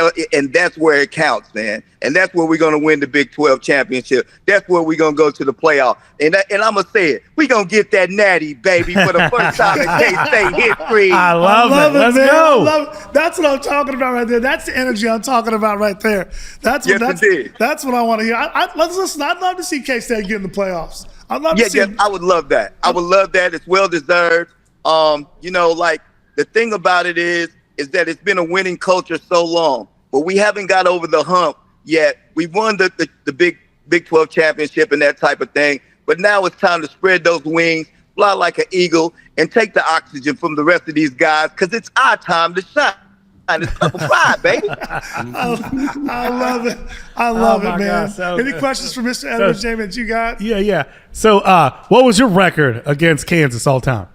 H: that's where it counts, man. And that's where we're going to win the Big 12 championship. That's where we're going to go to the playoff. And I'm going to say it. We're going to get that natty, baby, for the first time in K-State history.
B: I love it. Let's
A: man.
B: go.
A: I love it. That's what I'm talking about right there. That's the energy I'm talking about right there. That's what I want to hear. Let's listen. I'd love to see K-State get in the playoffs. I'd love to see.
H: I would love that. I would love that. It's well deserved. Like the thing about it is that it's been a winning culture so long, but we haven't got over the hump yet. We've won the Big 12 championship and that type of thing, but now it's time to spread those wings, fly like an eagle, and take the oxygen from the rest of these guys, because it's our time to shine. It's Purple Pride, baby.
A: I love it. I love it, man.
B: Gosh,
A: Any questions for Mr. Edwards, Jamie, that you got?
B: Yeah. So what was your record against Kansas all time?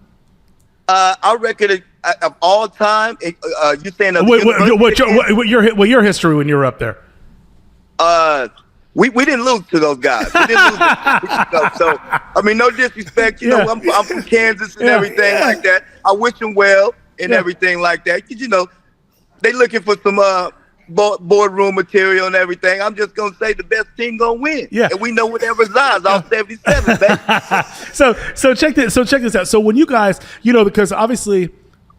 H: Our record of all time. You saying
B: what your history when you were up there?
H: We didn't lose to those guys. We didn't lose. So I mean, no disrespect. You know, I'm from Kansas and everything like that. I wish them well and everything like that. You know, they looking for some boardroom material and everything. I'm just gonna say the best team gonna win. Yeah, and we know where that resides. All 77, baby.
B: So check this out. So when you guys, because obviously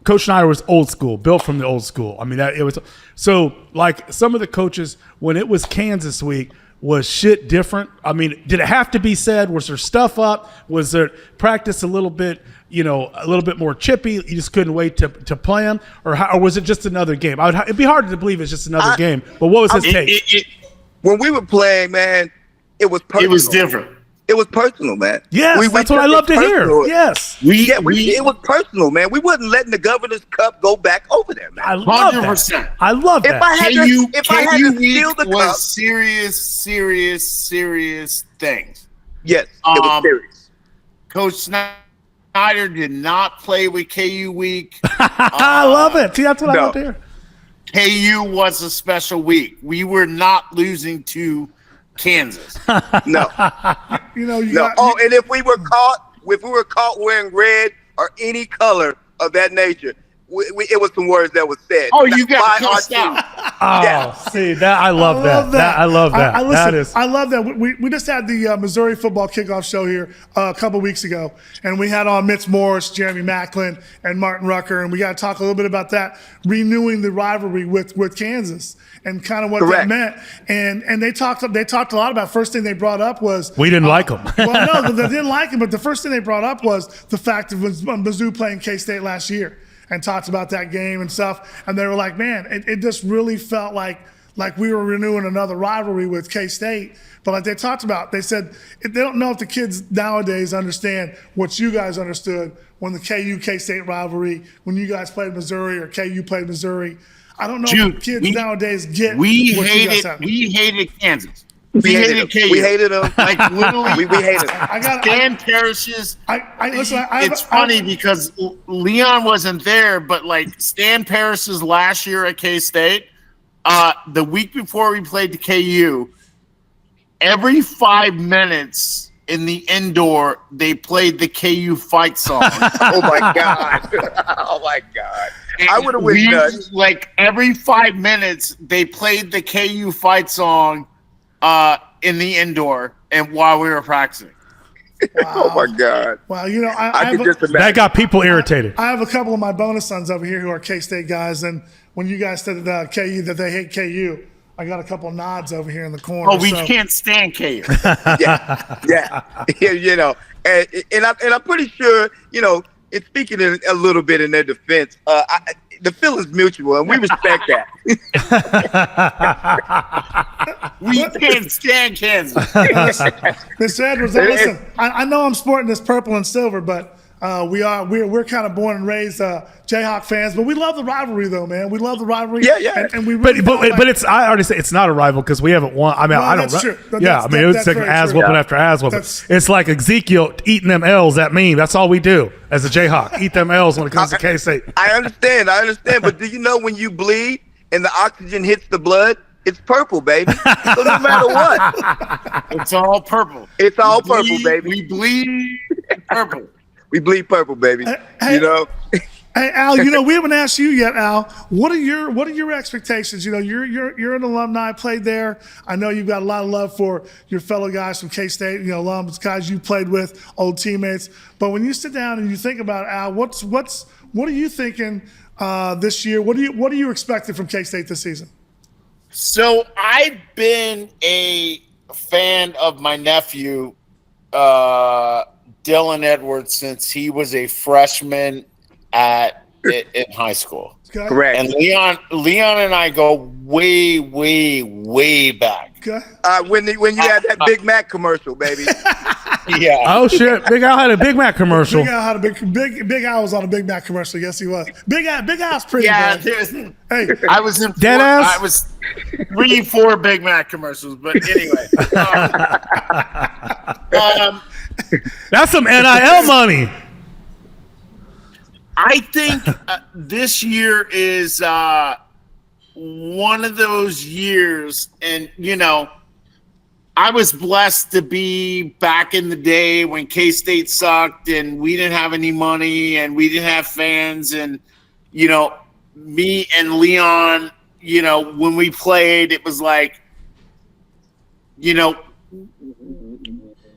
B: Coach Schneider was old school, built from the old school. I mean, that it was so like some of the coaches when it was Kansas week. Was shit different? I mean, did it have to be said? Was there stuff up? Was there practice a little bit, a little bit more chippy? You just couldn't wait to play them? Or was it just another game? It'd be hard to believe it's just another game. But what was his take?
H: When we were playing, man, it was personal.
D: It was different.
H: It was personal, man.
B: Yes, that's what I love to hear. Yes.
H: It was personal, man. We wasn't letting the Governor's Cup go back over there, man.
B: I love 100%. That. I love that.
H: If I had to steal the cup.
D: Serious things.
H: Yes, it was serious.
D: Coach Schneider did not play with KU week.
B: I love it. See, that's what I love to hear.
D: KU was a special week. We were not losing to Kansas.
H: No. And if we were caught wearing red or any color of that nature, it was some words that was said.
D: Oh, you got cussed out.
B: See that I love that. I love that.
A: I love that. We just had the Missouri football kickoff show here a couple weeks ago, and we had on Mitch Morris, Jeremy Macklin, and Martin Rucker, and we got to talk a little bit about that, renewing the rivalry with Kansas and kind of what that meant. And they talked a lot about. First thing they brought up was
B: we didn't like them.
A: Well, no, they didn't like him, but the first thing they brought up was the fact of Mizzou playing K-State last year. And talked about that game and stuff. And they were like, man, it just really felt like we were renewing another rivalry with K-State. But like they talked about, they said they don't know if the kids nowadays understand what you guys understood when the KU-K-State rivalry, when you guys played Missouri or KU played Missouri. I don't know if the kids nowadays get what you guys have.
D: We hated Kansas.
H: We hated KU. We hated them.
D: Like literally,
H: we hated them.
D: Stan Parrish's.
A: It's
D: funny because Leon wasn't there, but like Stan Parrish's last year at K-State, the week before we played the KU, every 5 minutes in the indoor they played the KU fight song.
H: Oh my god! Oh my god! And I would have wished that.
D: Like every 5 minutes they played the KU fight song. In the indoor and while we were practicing.
A: Wow.
H: Oh my God!
A: Wow,
B: that got people irritated.
A: I have a couple of my bonus sons over here who are K-State guys, and when you guys said KU that they hate KU, I got a couple of nods over here in the corner.
D: Oh, we can't stand KU.
H: yeah. And I'm pretty sure it's speaking a little bit in their defense. The feeling's mutual, and we respect that.
D: We can't stand Kansas.
A: Mr. Edwards, listen, I know I'm sporting this purple and silver, but we're kind of born and raised Jayhawk fans, but we love the rivalry, though, man. We love the rivalry.
H: Yeah.
A: And we really
B: but it's I already say it's not a rival because we haven't won. I mean, I don't.
A: That's true.
B: It was like ass whooping after ass whooping. It's like Ezekiel eating them L's. That meme. That's all we do as a Jayhawk. Eat them L's when it comes to K-State.
H: I understand. But do you know when you bleed and the oxygen hits the blood, it's purple, baby. So no matter what,
D: It's all purple.
H: it's all
D: We
H: purple,
D: bleed-
H: baby.
D: We bleed purple.
H: We bleed purple, baby.
A: Hey,
H: You know,
A: Hey Al, we haven't asked you yet, Al. What are your expectations? You're an alumni, played there. I know you've got a lot of love for your fellow guys from K-State, alums, guys you played with, old teammates. But when you sit down and you think about it, Al, what are you thinking this year? What are you expecting from K-State this season?
D: So I've been a fan of my nephew, Dylan Edwards, since he was a freshman in high school.
A: Okay.
H: correct.
D: And Leon and I go way, way, way back.
A: Okay.
H: When you had that Big Mac commercial, baby.
D: Yeah.
B: Oh shit! Big Al had a Big Mac commercial.
A: Big Al had Big Al was on a Big Mac commercial. Yes, he was. Big Al's pretty
D: Yeah,
A: good. Hey,
D: I was in
B: Dead
D: four,
B: ass?
D: I was 3-4 Big Mac commercials, but anyway.
B: That's some NIL money.
D: I think this year is one of those years, and I was blessed to be back in the day when K-State sucked and we didn't have any money and we didn't have fans, and me and Leon, when we played, it was like,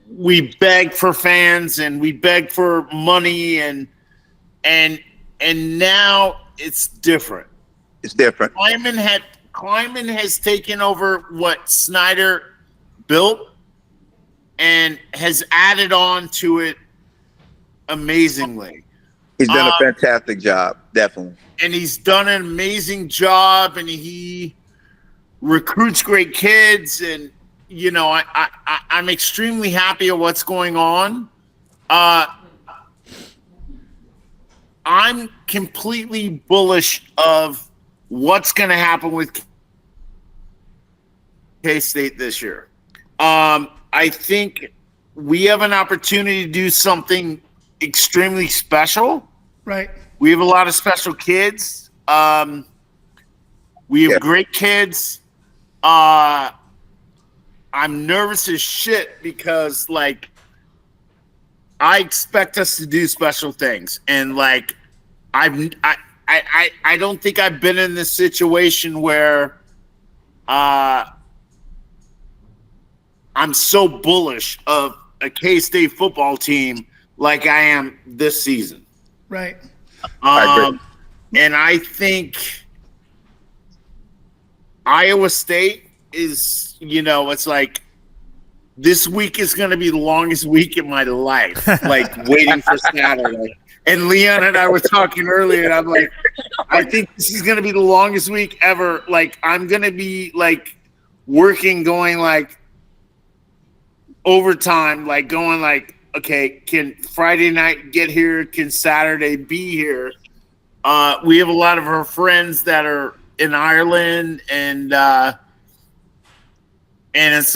D: we begged for fans and we begged for money, and now it's different.
H: It's different.
D: Kleiman has taken over what Snyder built and has added on to it amazingly.
H: He's done a fantastic job, definitely.
D: And he's done an amazing job, and he recruits great kids, and I'm extremely happy at what's going on. I'm completely bullish of what's going to happen with K-State this year. I think we have an opportunity to do something extremely special.
A: right.
D: We have a lot of special kids. We have great kids. I'm nervous as shit because, I expect us to do special things, and I don't think I've been in this situation where I'm so bullish of a K-State football team like I am this season.
A: Right.
H: I agree.
D: And I think Iowa State is, it's like this week is going to be the longest week in my life, waiting for Saturday. And Leon and I were talking earlier, and I'm like, I think this is going to be the longest week ever. I'm going to be working, going overtime, going okay, can Friday night get here? Can Saturday be here? We have a lot of our friends that are in Ireland, and it's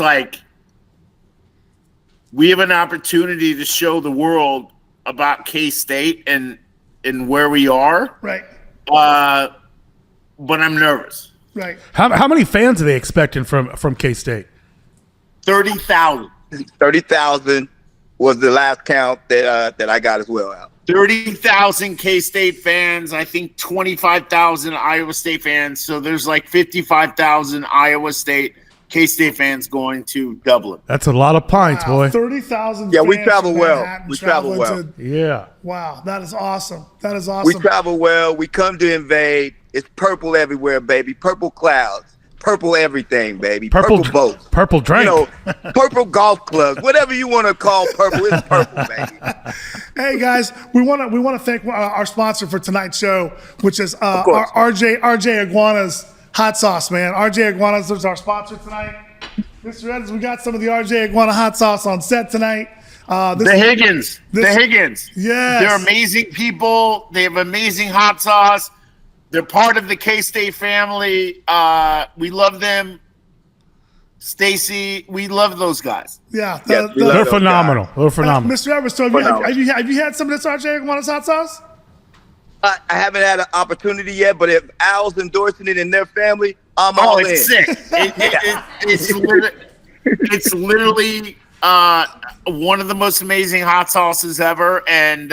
D: we have an opportunity to show the world about K-State and where we are.
A: Right.
D: But I'm nervous.
A: Right.
B: How many fans are they expecting from K-State?
D: 30,000.
H: 30,000 was the last count that I got as well, Al.
D: 30,000 K-State fans. I think 25,000 Iowa State fans. So there's 55,000 Iowa State K-State fans going to Dublin.
B: That's a lot of pints, boy.
A: 30,000.
H: Yeah, we
A: fans
H: travel
A: from
H: well.
A: Manhattan
H: We travel
A: traveling
H: well.
B: Yeah.
A: Wow, that is awesome. That is
H: We
A: awesome.
H: travel well. We come to invade. It's purple everywhere, baby. Purple clouds. Purple everything, baby. Purple boats.
B: Purple drink.
H: Purple golf clubs. Whatever you want to call purple, it's purple, baby.
A: Hey guys, we want to thank our sponsor for tonight's show, which is
H: course.
A: RJ Iguana's hot sauce, man. RJ Iguana's is our sponsor tonight. Mr. Edwards, we got some of the RJ Iguana hot sauce on set tonight.
D: The Higgins.
A: Yes.
D: They're amazing people. They have amazing hot sauce. They're part of the K-State family. We love them. Stacy, we love those guys.
A: Yeah.
H: Yes, we love
B: They're
H: those
B: phenomenal. They're phenomenal.
A: Mr. Edwards, so have you had some of this RJ Iguana's hot sauce?
H: I haven't had an opportunity yet, but if Al's endorsing it in their family, I'm all in.
D: It's sick. It's literally one of the most amazing hot sauces ever, and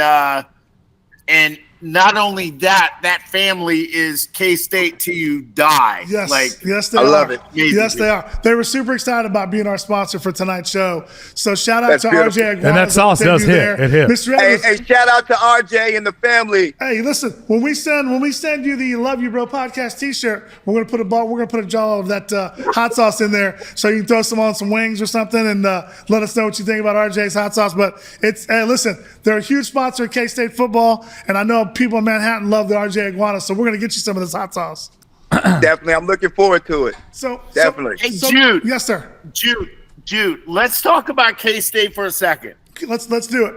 D: not only that family is K-State till you die.
A: Yes, yes, they
H: I
A: are.
H: love it.
A: Yes, they are. They were super excited about being our sponsor for tonight's show. So shout out
H: That's
A: to
H: beautiful.
A: RJ.
B: And that sauce does hit. It hits.
A: Mr. Edwards,
H: Hey, shout out to RJ and the family.
A: hey, listen. When we send you the Love You Bro podcast T-shirt, we're gonna put a jar of that hot sauce in there, so you can throw some on some wings or something, and let us know what you think about RJ's hot sauce. But listen, they're a huge sponsor of K-State football, and I know people in Manhattan love the RJ Iguana, so we're gonna get you some of this hot sauce.
H: Definitely, I'm looking forward to it.
A: So
H: Definitely.
D: Hey, Jude.
A: Yes, sir.
D: Jude, let's talk about K-State for a second.
A: Let's do it.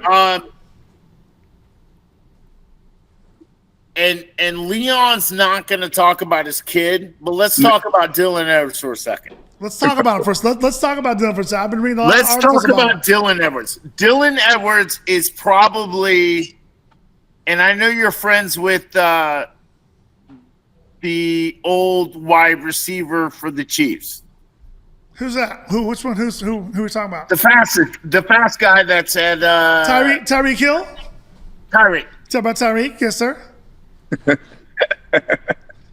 D: And Leon's not going to talk about his kid, but let's talk about Dylan Edwards for a second.
A: Let's talk about it first. Let's talk about Dylan for a second. I've been reading a lot
D: Let's
A: of articles
D: talk about
A: him.
D: Dylan Edwards. Dylan Edwards is probably, and I know you're friends with the old wide receiver for the Chiefs.
A: Who's that? Which one? Who are we talking about?
D: The fast guy that said
A: Tyreek Hill?
D: Tyreek.
A: Talk about Tyreek, yes, sir.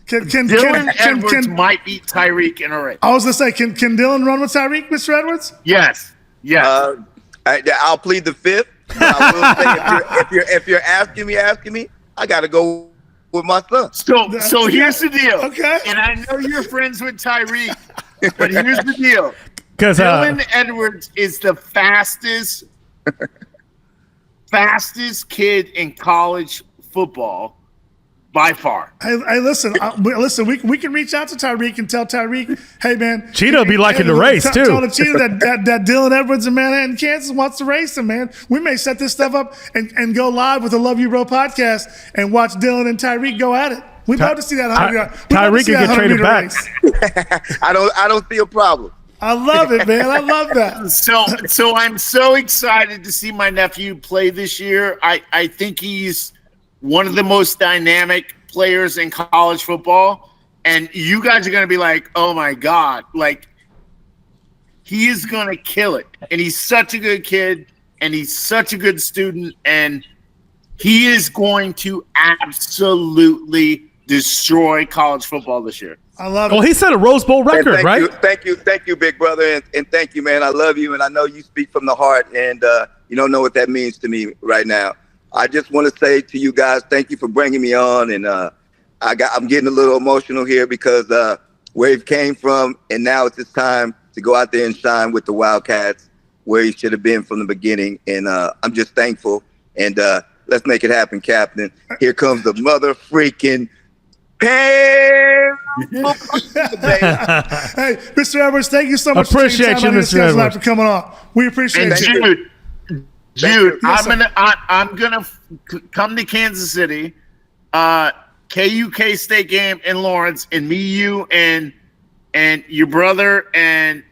D: Dylan Edwards might beat Tyreek in a race.
A: I was gonna say, can Dylan run with Tyreek, Mr. Edwards?
D: Yes.
H: I'll plead the fifth. But I will say if you're asking me, I gotta go with my son.
D: So here's the deal.
A: Okay.
D: And I know you're friends with Tyreek, but here's the deal.
B: Because
D: Dylan Edwards is the fastest kid in college football by far.
A: Hey, listen, we can reach out to Tyreek and tell Tyreek, hey man,
B: Cheetah be liking the race too.
A: Tell the Cheetah that Dylan Edwards in Manhattan, Kansas wants to race him, man. We may set this stuff up and go live with the Love You Bro podcast and watch Dylan and Tyreek go at it. We'd love to see that.
B: Tyreek can get traded back.
H: I don't see a problem.
A: I love it, man. I love that.
D: So I'm so excited to see my nephew play this year. I think he's one of the most dynamic players in college football. And you guys are going to be like, oh, my God. Like, he is going to kill it. And he's such a good kid, and he's such a good student, and he is going to absolutely destroy college football this year.
A: I love it.
B: Well, he set a Rose Bowl record, right?
H: Thank you, big brother, and thank you, man. I love you, and I know you speak from the heart, and you don't know what that means to me right now. I just want to say to you guys, thank you for bringing me on, and I'm getting a little emotional here because where he came from, and now it's his time to go out there and shine with the Wildcats, where he should have been from the beginning, and I'm just thankful, and let's make it happen, Captain. Here comes the mother freaking Hey,
A: Mr. Edwards, thank you so much.
B: Appreciate you, Mr. Edwards,
A: for coming on. We appreciate you.
D: Jude, I'm gonna come to Kansas City, KUK State game in Lawrence, and me, you, and your brother and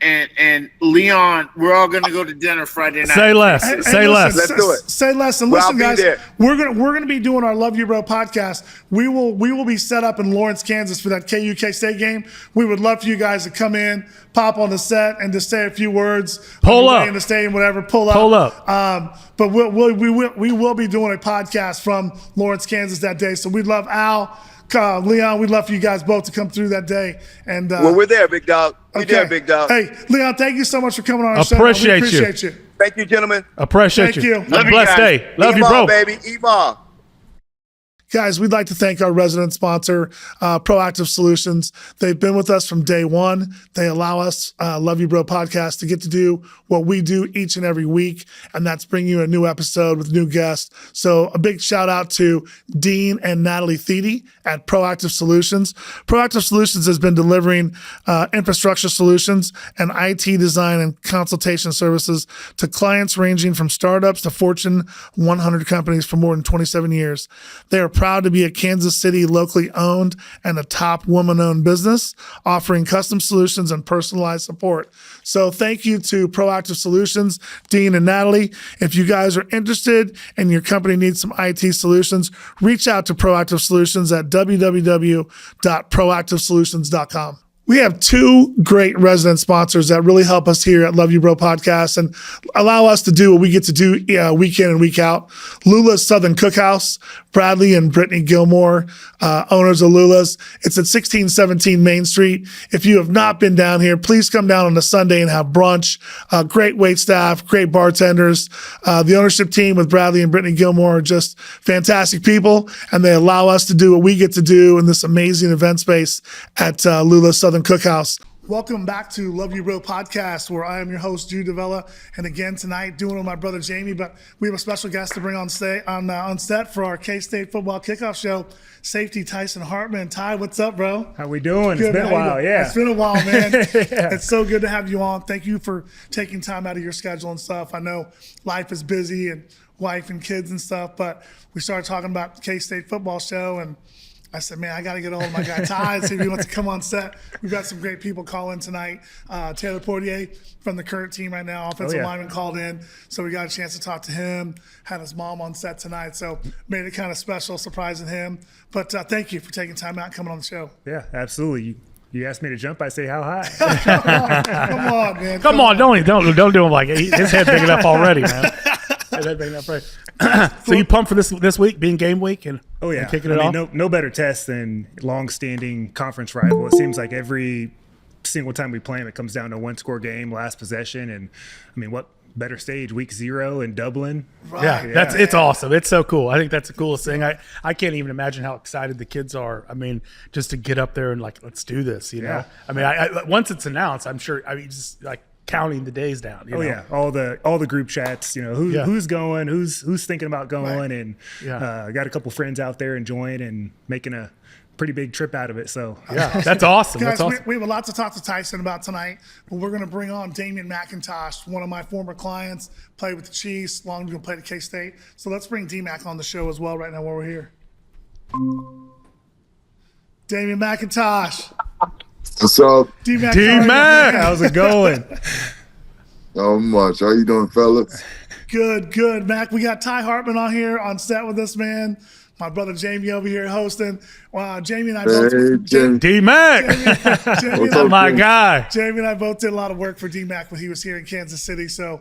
D: Leon, we're all gonna go to dinner Friday night.
B: Say less. Say less.
H: Let's do it.
A: Say less. And listen, guys, we're gonna be doing our Love You Bro podcast. We will be set up in Lawrence, Kansas for that KUK State game. We would love for you guys to come in, pop on the set, and just say a few words.
B: Pull up
A: in the stadium, whatever. Pull up. But we will be doing a podcast from Lawrence, Kansas that day. So we'd love Al. Leon, we'd love for you guys both to come through that day. And
H: well, we're there, big dog. We're there, big dog.
A: Hey, Leon, thank you so much for coming on our show.
B: Appreciate
A: you.
H: Thank you, gentlemen.
B: Appreciate
A: Thank you.
B: Have a blessed day. Love you, bro.
H: Baby. Eva.
A: Guys, we'd like to thank our resident sponsor, Proactive Solutions. They've been with us from day one. They allow us, Love You Bro podcast, to get to do what we do each and every week, and that's bring you a new episode with new guests. So a big shout out to Dean and Natalie Thede at Proactive Solutions. Proactive Solutions has been delivering infrastructure solutions and IT design and consultation services to clients ranging from startups to Fortune 100 companies for more than 27 years. They are proud to be a Kansas City locally owned and a top woman-owned business offering custom solutions and personalized support. So thank you to Proactive Solutions, Dean and Natalie. If you guys are interested and your company needs some IT solutions, reach out to Proactive Solutions at www.proactivesolutions.com. We have two great resident sponsors that really help us here at Love You Bro Podcast and allow us to do what we get to do week in and week out. Lula's Southern Cookhouse, Bradley and Brittany Gilmore, owners of Lula's. It's at 1617 Main Street. If you have not been down here, please come down on a Sunday and have brunch. Great wait staff, great bartenders. The ownership team with Bradley and Brittany Gilmore are just fantastic people, and they allow us to do what we get to do in this amazing event space at Lula's Southern Cookhouse. Welcome back to Love You Bro Podcast, where I am your host, Jude Davella, and again tonight doing it with my brother Jamie. But we have a special guest to bring on set for our K-State football kickoff show. Safety Tyson Hartman. Ty, what's up, bro?
I: How we doing?
A: Good.
I: It's been a while, yeah.
A: It's been a while, man.
I: Yeah.
A: It's so good to have you on. Thank you for taking time out of your schedule and stuff. I know life is busy and wife and kids and stuff, but we started talking about the K-State football show, and I said, man, I got to get a hold of my guy Ty and see if he wants to come on set. We've got some great people calling tonight. Taylor Poitier from the current team right now, offensive lineman, called in. So we got a chance to talk to him, had his mom on set tonight. So made it kind of special, surprising him. But thank you for taking time out and coming on the show.
I: Yeah, absolutely. You asked me to jump, I say how high.
A: Come on, man.
B: Come on, don't do him like his head big enough already, man. His head big enough, right? So you pumped for this week, being game week, and kicking it off?
I: No better test than long-standing conference rival. It seems like every single time we play them, it comes down to a one-score game, last possession, and I mean, what better stage? Week 0 in Dublin.
A: Right.
B: Yeah, it's awesome. It's so cool. I think that's the coolest thing. I can't even imagine how excited the kids are. I mean, just to get up there and like, let's do this. You know. I mean, I once it's announced, I'm sure. I mean, just like counting the days down. You know?
I: Yeah, all the group chats. You know, who's going, who's thinking about going, and got a couple friends out there enjoying and making a pretty big trip out of it. So
B: that's awesome.
A: Guys,
B: that's awesome.
A: we have a lot to talk to Tyson about tonight, but we're going to bring on Damion McIntosh, one of my former clients, played with the Chiefs, long ago played at K-State. So let's bring D-Mac on the show as well right now while we're here. Damion McIntosh.
J: What's up?
A: D-Mac.
I: How's it going?
J: Not much. How you doing, fellas?
A: Good. Mac, we got Ty Hartman on here on set with us, man. My brother Jamie over here hosting. Jamie and I both.
B: D-Mac.
A: Jamie,
B: my guy.
A: Jamie and I both did a lot of work for D-Mac when he was here in Kansas City. So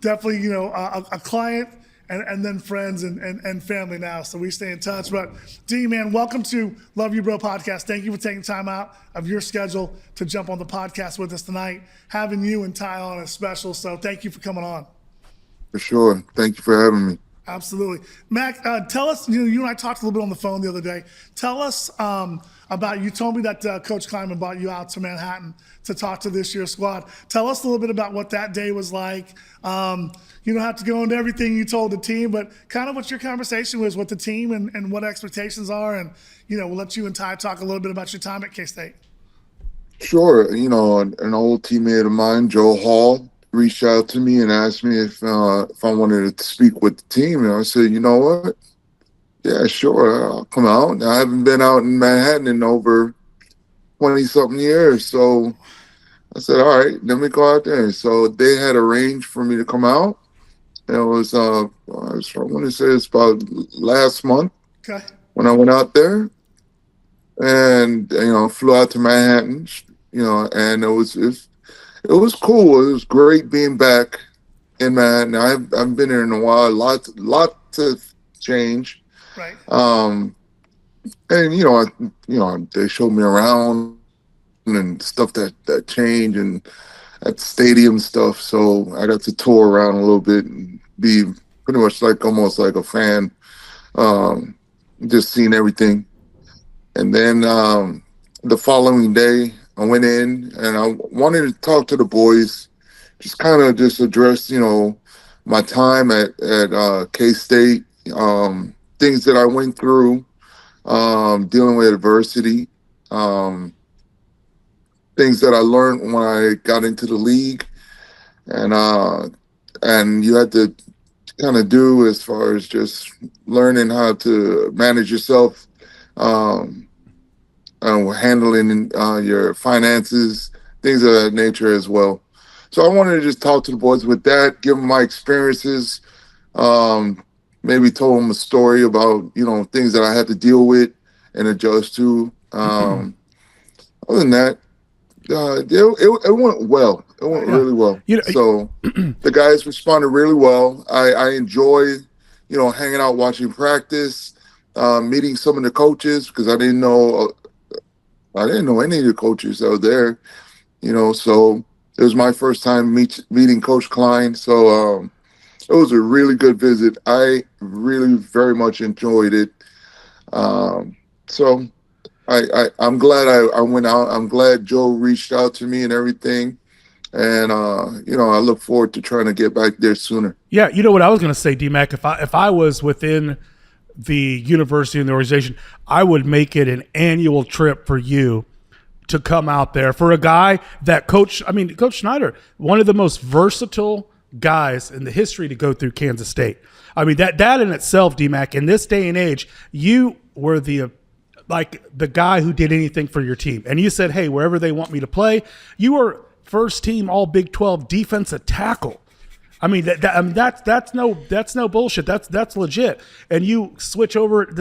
A: definitely, a client and then friends and family now. So we stay in touch. But D-Man, welcome to Love You Bro Podcast. Thank you for taking time out of your schedule to jump on the podcast with us tonight. Having you and Ty on is special. So thank you for coming on.
J: For sure. Thank you for having me.
A: Absolutely. Mac, tell us, you and I talked a little bit on the phone the other day. Tell us about, you told me that Coach Kleiman brought you out to Manhattan to talk to this year's squad. Tell us a little bit about what that day was like. You don't have to go into everything you told the team, but kind of what your conversation was with the team and what expectations are. And, we'll let you and Ty talk a little bit about your time at K-State.
J: Sure. An old teammate of mine, Joe Hall, reached out to me and asked me if I wanted to speak with the team. And I said, you know what? Yeah, sure. I'll come out. I haven't been out in Manhattan in over 20-something years. So I said, all right, let me go out there. So they had arranged for me to come out. And it was, I want to say it's about last month when I went out there. And, flew out to Manhattan, and it was cool. It was great being back in Manhattan. I've been here in a while. Lots of change.
A: Right.
J: And they showed me around and stuff that changed and at the stadium stuff. So I got to tour around a little bit and be pretty much almost like a fan. Just seeing everything. And then the following day, I went in and I wanted to talk to the boys, just kind of address, my time at K-State, things that I went through, dealing with adversity, things that I learned when I got into the league, and you had to kind of do as far as just learning how to manage yourself, handling your finances, things of that nature as well. So I wanted to just talk to the boys with that, give them my experiences, maybe told them a story about, things that I had to deal with and adjust to. Other than that, it went well. It went really well. So the guys responded really well. I enjoy, hanging out, watching practice, meeting some of the coaches because I didn't know any of the coaches that were there. So it was my first time meeting Coach Klein. So it was a really good visit. I really very much enjoyed it. So I'm glad I went out. I'm glad Joe reached out to me and everything. And, I look forward to trying to get back there sooner.
B: Yeah, you know what I was going to say, D-Mac, if I was within the university and the organization, I would make it an annual trip for you to come out there. For a guy that Coach Schneider, one of the most versatile guys in the history to go through Kansas State. I mean, that in itself, D-Mac, in this day and age, you were the guy who did anything for your team. And you said, hey, wherever they want me to play, you were first team all Big 12 defensive tackle. I mean, that's no bullshit. That's legit. And you switch over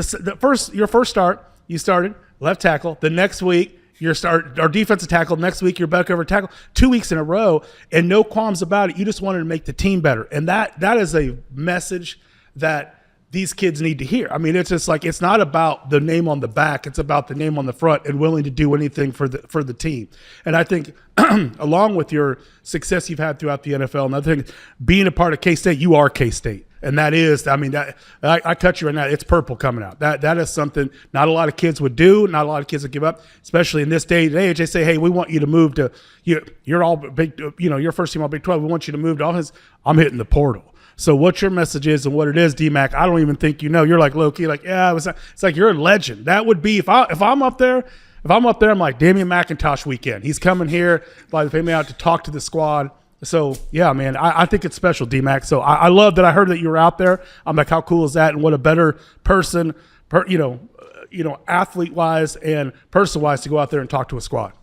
B: your first start, you started left tackle. The next week, our defensive tackle. Next week, you're back over tackle. 2 weeks in a row, and no qualms about it. You just wanted to make the team better, and that is a message that these kids need to hear. I mean, it's just like, it's not about the name on the back; it's about the name on the front, and willing to do anything for the team. And I think, along with your success you've had throughout the NFL, another thing, being a part of K-State, you are K-State. And that is, I mean, that I cut you right now. It's purple coming out. That is something not a lot of kids would do. Not a lot of kids would give up, especially in this day and age. They say, "Hey, we want you to move to you're all big. You're first team all Big 12. We want you to move to offense." I'm hitting the portal. So what your message is and what it is, D-Mac, I don't even think you know. You're like low-key, like, yeah, it's like you're a legend. That would be if I'm up there. If I'm up there, I'm like Damion McIntosh weekend. He's coming here, by the pay me out to talk to the squad. So, yeah, man, I think it's special, D-Mac. So I love that I heard that you were out there. I'm like, how cool is that? And what a better person, athlete-wise and person-wise to go out there and talk to a squad.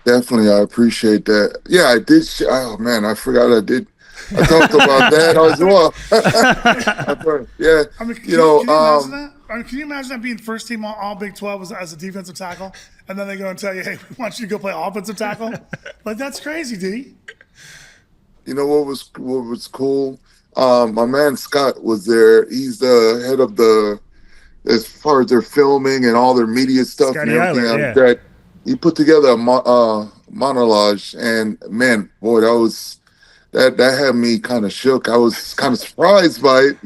J: Definitely, I appreciate that. Yeah, I did. Oh, man, I forgot I did. I talked about that as well. Yeah,
A: I mean, can you imagine that? I mean, can you imagine that being first team all Big 12 as a defensive tackle, and then they go and tell you, hey, we want you to go play offensive tackle? Like, that's crazy, D.
J: You know what was cool? My man Scott was there. He's the head of as far as their filming and all their media stuff
I: Scotty
J: and everything.
I: Eiler, yeah.
J: That he put together a monologue, and man, boy, that had me kind of shook. I was kind of surprised by it,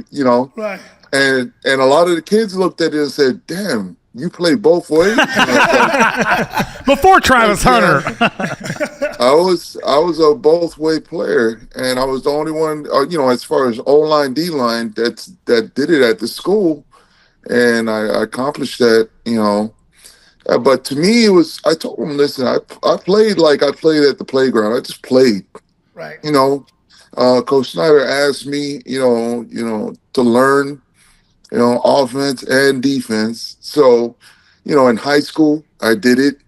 A: Right.
J: And a lot of the kids looked at it and said, "Damn, you play both ways."
B: Before Travis Hunter.
J: I was a both way player, and I was the only one, as far as O line, D line, that did it at the school, and I accomplished that, But to me, it was. I told them, listen, I played like I played at the playground. I just played.
A: Right.
J: Coach Snyder asked me, to learn, offense and defense. So, in high school, I did it.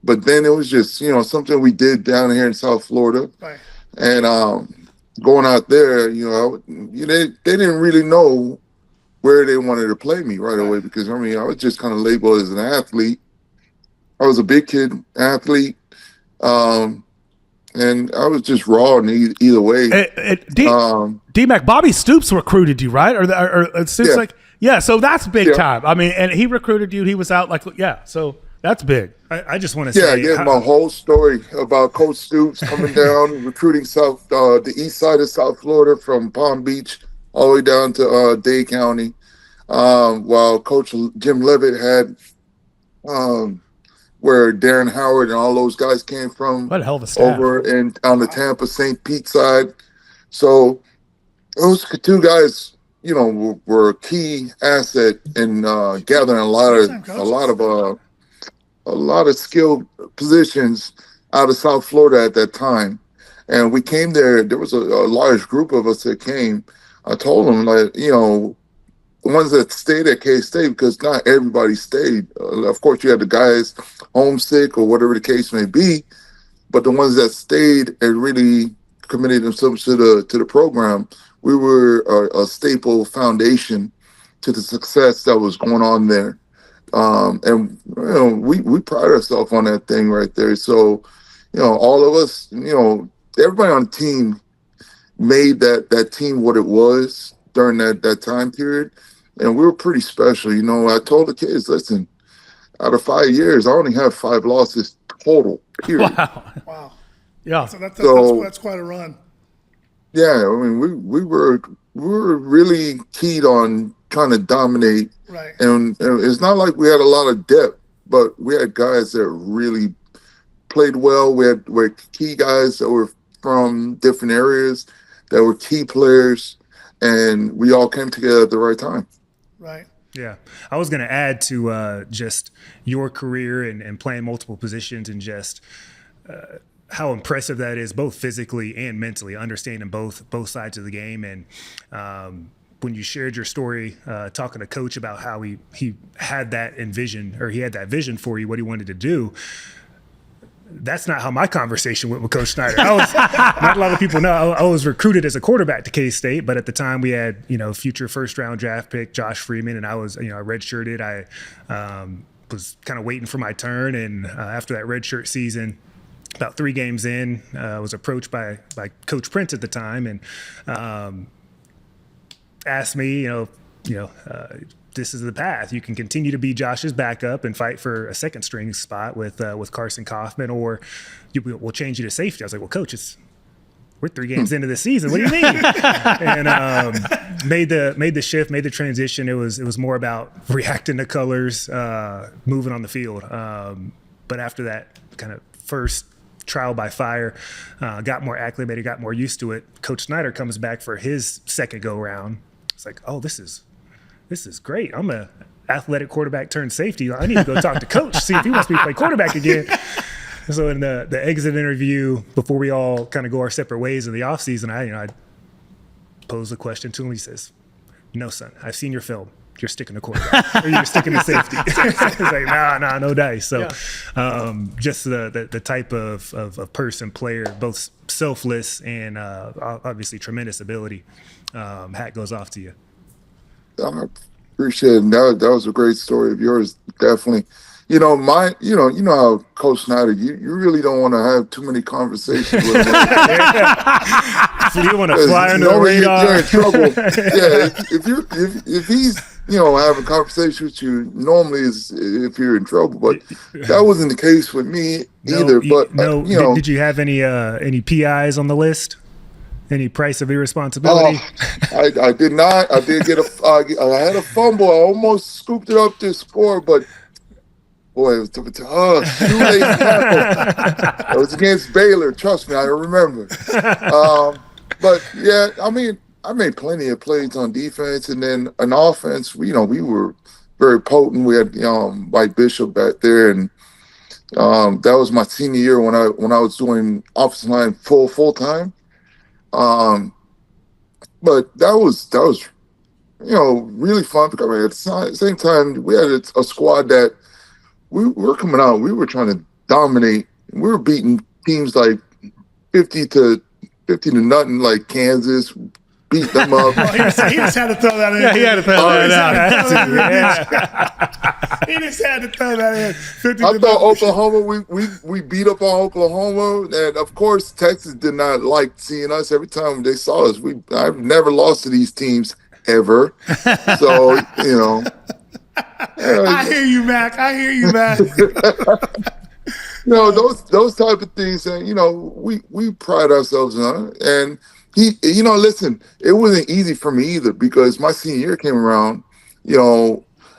J: But then it was just, something we did down here in South Florida.
A: Right.
J: And going out there, they didn't really know where they wanted to play me right away because, I was just kind of labeled as an athlete. I was a big kid athlete. And I was just raw in either way.
B: D-Mac, Bobby Stoops recruited you, right? Or Stoops so that's big time. I mean, and he recruited you. He was out so that's big.
I: I just want to say.
J: Yeah, I gave my whole story about Coach Stoops coming down, recruiting the east side of South Florida from Palm Beach all the way down to Dade County, while Coach Jim Levitt had where Darren Howard and all those guys came from.
B: What a hell of a staff.
J: Over on the Tampa St. Pete side. So those two guys, were a key asset in gathering a lot of skilled positions out of South Florida at that time. And we came there. There was a large group of us that came. I told them, like, the ones that stayed at K-State, because not everybody stayed. Of course, you had the guys homesick or whatever the case may be, but the ones that stayed and really committed themselves to the program, we were a staple foundation to the success that was going on there. And we pride ourselves on that thing right there. So, all of us, everybody on the team made that team what it was during that time period. And we were pretty special. I told the kids, listen, out of 5 years, I only have 5 losses total, period.
A: Wow.
B: Yeah.
A: So that's quite a run.
J: Yeah, I mean, we were really keyed on trying to dominate.
A: Right.
J: And it's not like we had a lot of depth, but we had guys that really played well. We had key guys that were from different areas that were key players, and we all came together at the right time.
A: Right.
I: Yeah. I was going to add to just your career and playing multiple positions and just how impressive that is, both physically and mentally, understanding both sides of the game. And when you shared your story, talking to Coach about how he had that envision, or he had that vision for you, what he wanted to do, that's not how my conversation went with Coach Snyder. Not a lot of people know. I was recruited as a quarterback to K-State, but at the time we had, future first-round draft pick Josh Freeman, and I was, I redshirted. I was kind of waiting for my turn, and after that redshirt season, about 3 games in, I was approached by Coach Prince at the time, and asked me, this is the path. You can continue to be Josh's backup and fight for a second string spot with Carson Kaufman, or we'll change you to safety. I was like, well, Coach, we're 3 games into the season. What do you mean? And made the shift, made the transition. It was more about reacting to colors, moving on the field. But after that kind of first trial by fire, got more acclimated, got more used to it. Coach Snyder comes back for his second go round. It's like, oh, this is great. I'm a athletic quarterback turned safety. I need to go talk to Coach, see if he wants me to play quarterback again. So in the exit interview, before we all kind of go our separate ways in the offseason, I posed a question to him. He says, no, son, I've seen your film. You're sticking to quarterback, or you're sticking to safety. It's like, nah, no dice. So just the type of person, player, both selfless and obviously tremendous ability. Hat goes off to you.
J: I appreciate it. That was a great story of yours, definitely. You know how Coach Snyder, you really don't want to have too many conversations with him.
I: So you want to fly under the radar.
J: You're in trouble. Yeah, if he's having a conversation with you, normally is if you're in trouble. But that wasn't the case with me either. But
I: did you have any PIs on the list? Any price of irresponsibility?
J: I did not. I did get I had a fumble. I almost scooped it up to score, but boy, it was too late tackle. It was against Baylor. Trust me, I remember. But yeah, I mean, I made plenty of plays on defense, and then on offense, we were very potent. We had Mike Bishop back there, and that was my senior year when I was doing offensive line full time. But that was really fun because at the same time we had a squad that we were coming out. We were trying to dominate. We were beating teams like 50 to nothing, like Kansas. Beat them up.
A: He just had to throw that in.
B: Yeah, he had to throw that out.
A: He just had to throw that in. 50
J: I thought Oklahoma, we beat up on Oklahoma, and of course Texas did not like seeing us. Every time they saw us, I've never lost to these teams ever. So
A: I hear you, Mac.
J: Those type of things, and we pride ourselves on, and listen, it wasn't easy for me either because my senior year came around.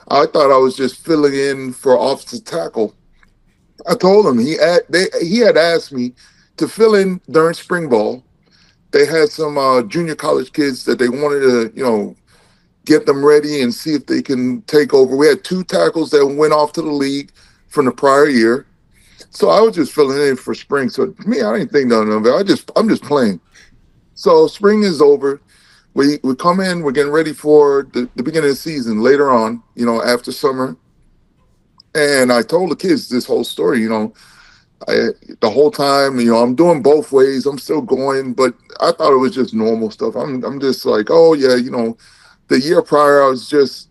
J: I thought I was just filling in for offensive tackle. I told him he had asked me to fill in during spring ball. They had some junior college kids that they wanted to, get them ready and see if they can take over. We had 2 tackles that went off to the league from the prior year. So I was just filling in for spring. So to me, I didn't think nothing of it. I'm just playing. So spring is over. we come in, we're getting ready for the beginning of the season later on, after summer. And I told the kids this whole story, the whole time, I'm doing both ways. I'm still going, but I thought it was just normal stuff. I'm just like, oh yeah, the year prior I was just,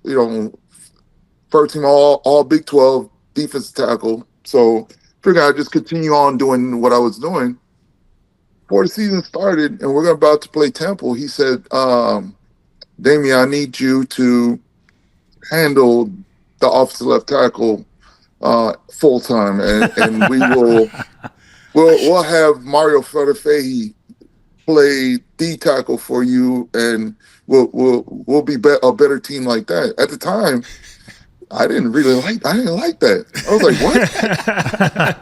J: first team all Big 12 defensive tackle. So figured I'd just continue on doing what I was doing. Before the season started and we're about to play Temple, he said, Damion, I need you to handle the offensive left tackle full time, and we'll have Mario Federfehi play D tackle for you, and we'll be a better team like that. At the time, I didn't like that. I was like,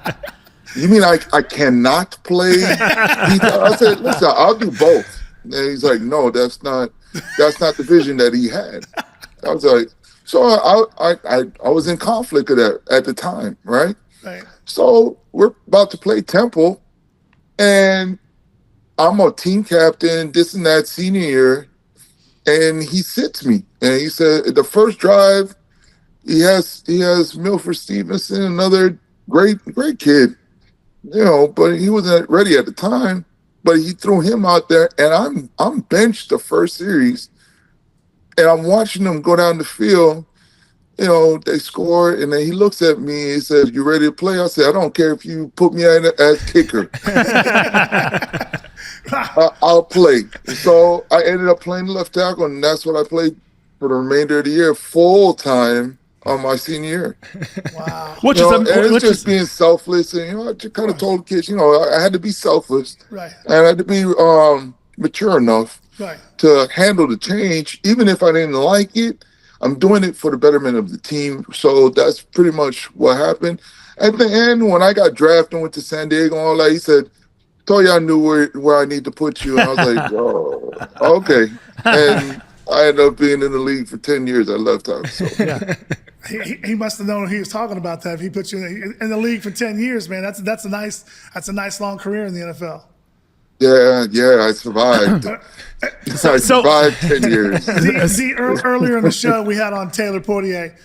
J: what? You mean I cannot play D tackle? I said, listen, I'll do both. And he's like, no, that's not the vision that he had. I was like, so I was in conflict of that at the time, right?
A: Right.
J: So we're about to play Temple, and I'm a team captain, this and that, senior year, and he sits me, and he said the first drive, he has Milford Stevenson, another great kid, but he wasn't ready at the time. But he threw him out there, and I'm benched the first series. And I'm watching them go down the field. They score, and then he looks at me and he says, "You ready to play?" I said, "I don't care if you put me in as kicker. I'll play." So I ended up playing left tackle, and that's what I played for the remainder of the year, full time on my senior year.
A: Wow.
J: It's just being selfless, and I just kind of told the kids, I had to be selfless,
A: Right.
J: and I had to be mature enough.
A: Right.
J: To handle the change, even if I didn't like it, I'm doing it for the betterment of the team. So that's pretty much what happened. At the end, when I got drafted and went to San Diego and all that, he said, told you I knew where I need to put you. And I was like, oh, okay. And I ended up being in the league for 10 years at left tackle. So.
B: Yeah.
A: He must have known he was talking about that. If he put you in the league for 10 years, man, that's a nice long career in the NFL.
J: Yeah, I survived. I survived 10 years.
A: Earlier in the show, we had on Taylor Poitier,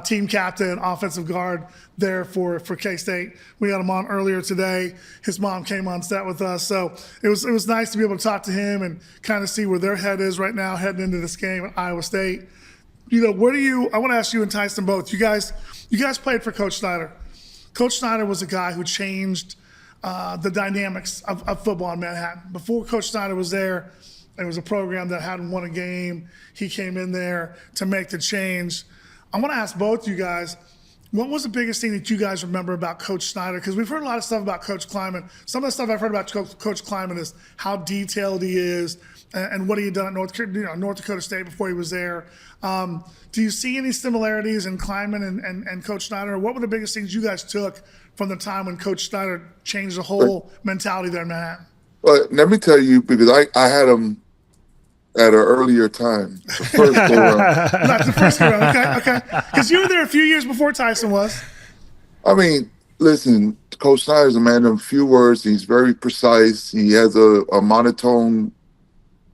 A: team captain, offensive guard there for K-State. We had him on earlier today. His mom came on set with us. So it was nice to be able to talk to him and kind of see where their head is right now heading into this game at Iowa State. I want to ask you and Tyson both. You guys played for Coach Snyder. Coach Snyder was a guy who changed the dynamics of football in Manhattan. Before Coach Snyder was there, it was a program that hadn't won a game. He came in there to make the change. I want to ask both you guys, what was the biggest thing that you guys remember about Coach Snyder? Because we've heard a lot of stuff about Coach Kleiman. Some of the stuff I've heard about Coach Kleiman is how detailed he is and what he had done at North Dakota State before he was there. Do you see any similarities in Kleiman and Coach Snyder? Or what were the biggest things you guys took from the time when Coach Snyder changed the whole mentality there in Manhattan?
J: Well, let me tell you, because I had him at an earlier time, the first go around.
A: Not the first go around, okay. Because you were there a few years before Tyson was.
J: I mean, listen, Coach Snyder's a man of few words. He's very precise. He has a monotone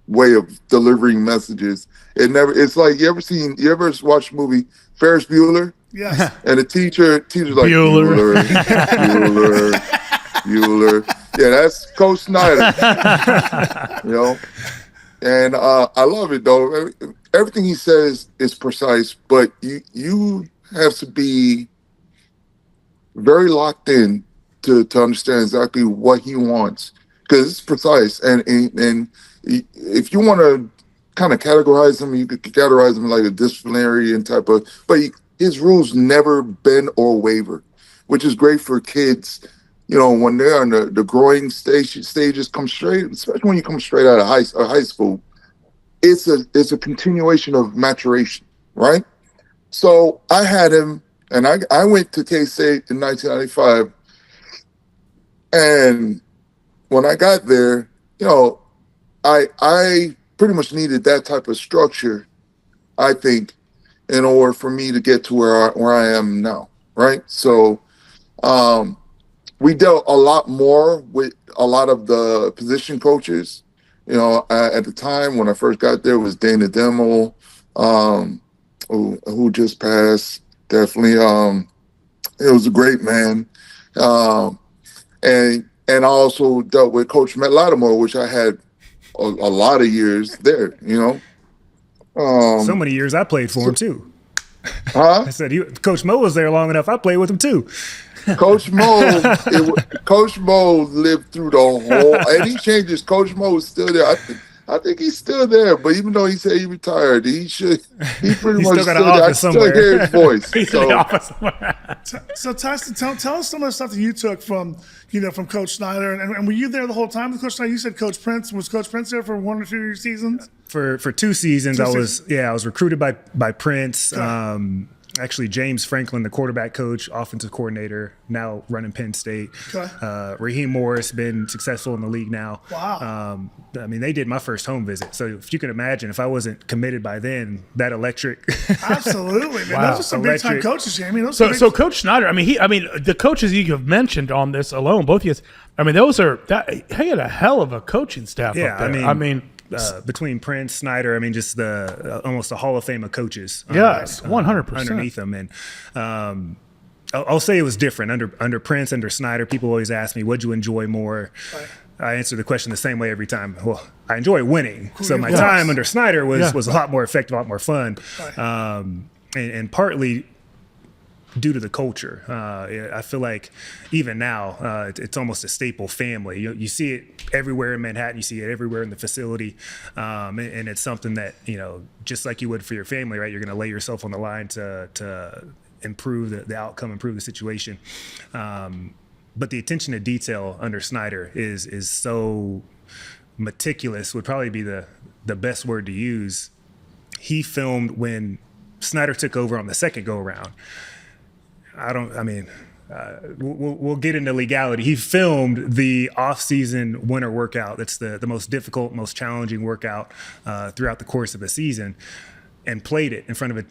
J: way of delivering messages. It's like, you ever watched the movie Ferris Bueller?
A: Yes.
J: And the teacher's like, Bueller. Yeah, that's Coach Snyder. And I love it, though. Everything he says is precise, but you have to be very locked in to understand exactly what he wants, because it's precise. And if you want to kind of categorize him, you could categorize him like a disciplinarian type of, but his rules never bend or waver, which is great for kids. When they're on the growing stages, come straight, especially when you come straight out of high school, it's a continuation of maturation, right? So I had him, and I went to K-State in 1995, and when I got there, I pretty much needed that type of structure, I think, in order for me to get to where I am now, right? So we dealt a lot more with a lot of the position coaches, At the time when I first got there, it was Dana Demo, who just passed. Definitely, it was a great man. And I also dealt with Coach Matt Lattimore, which I had a lot of years there.
I: So many years I played for him too.
J: Huh?
I: I said, Coach Mo was there long enough. I played with him too.
J: Coach Mo lived through the whole, and he changed his. Coach Mo is still there. I think he's still there, but even though he said he retired, he pretty much
I: still got an
J: still there. I
I: office
J: still
I: somewhere.
J: hear his voice.
B: He's in the office somewhere.
A: So Tyson, tell us some of the stuff that you took from Coach Snyder, and were you there the whole time with Coach Snyder? You said Coach Prince. Was Coach Prince there for 1 or 2 seasons?
I: For 2 seasons, I was recruited by Prince.
A: Okay.
I: Actually, James Franklin, the quarterback coach, offensive coordinator, now running Penn State.
A: Okay.
I: Raheem Morris, been successful in the league now.
A: Wow.
I: They did my first home visit. So if you can imagine, if I wasn't committed by then, that electric.
A: Absolutely, man.
B: Wow.
A: Those are some big time coaches, Jamie.
B: So Coach Snyder, the coaches you have mentioned on this alone, both of you, he had a hell of a coaching staff up there.
I: Between Prince, Snyder, just the almost a Hall of Fame of coaches.
B: Yes, 100%.
I: Underneath them. And I'll say it was different. Under Prince, under Snyder, people always ask me, what'd you enjoy more? Right. I answer the question the same way every time. Well, I enjoy winning. So my time under Snyder was a lot more effective, a lot more fun. Right. And partly due to the culture. I feel like even now, it's almost a staple family. You see it everywhere in Manhattan. You see it everywhere in the facility. And it's something that, just like you would for your family, right? You're going to lay yourself on the line to improve the outcome, improve the situation. But the attention to detail under Snyder is so meticulous, would probably be the best word to use. He filmed when Snyder took over on the second go around. We'll get into legality. He filmed the off-season winter workout. That's the most difficult, most challenging workout throughout the course of a season, and played it in front of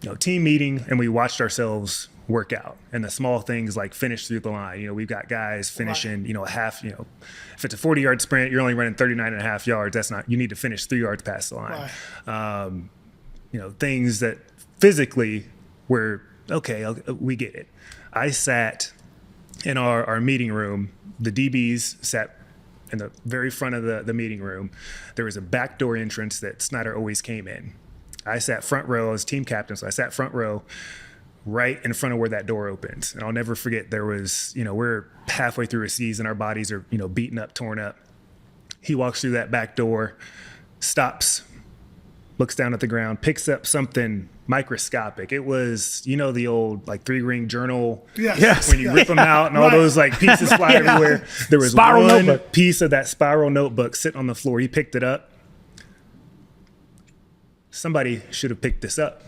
I: a team meeting, and we watched ourselves work out. And the small things like finish through the line. We've got guys finishing, a half, if it's a 40-yard sprint, you're only running 39 and a half yards. That's not, you need to finish 3 yards past the line. Right. Things that physically were, okay, we get it. I sat in our meeting room. The DBs sat in the very front of the meeting room. There was a back door entrance that Snyder always came in. I sat front row. I was team captain, so I sat front row right in front of where that door opens. And I'll never forget, there was, we're halfway through a season. Our bodies are, beaten up, torn up. He walks through that back door, stops, looks down at the ground, picks up something microscopic. It was, the old 3-ring journal.
A: Yes.
I: When you rip them out and all those pieces fly everywhere. There was
B: spiral
I: one
B: notebook.
I: Piece of that spiral notebook sitting on the floor. He picked it up. Somebody should have picked this up.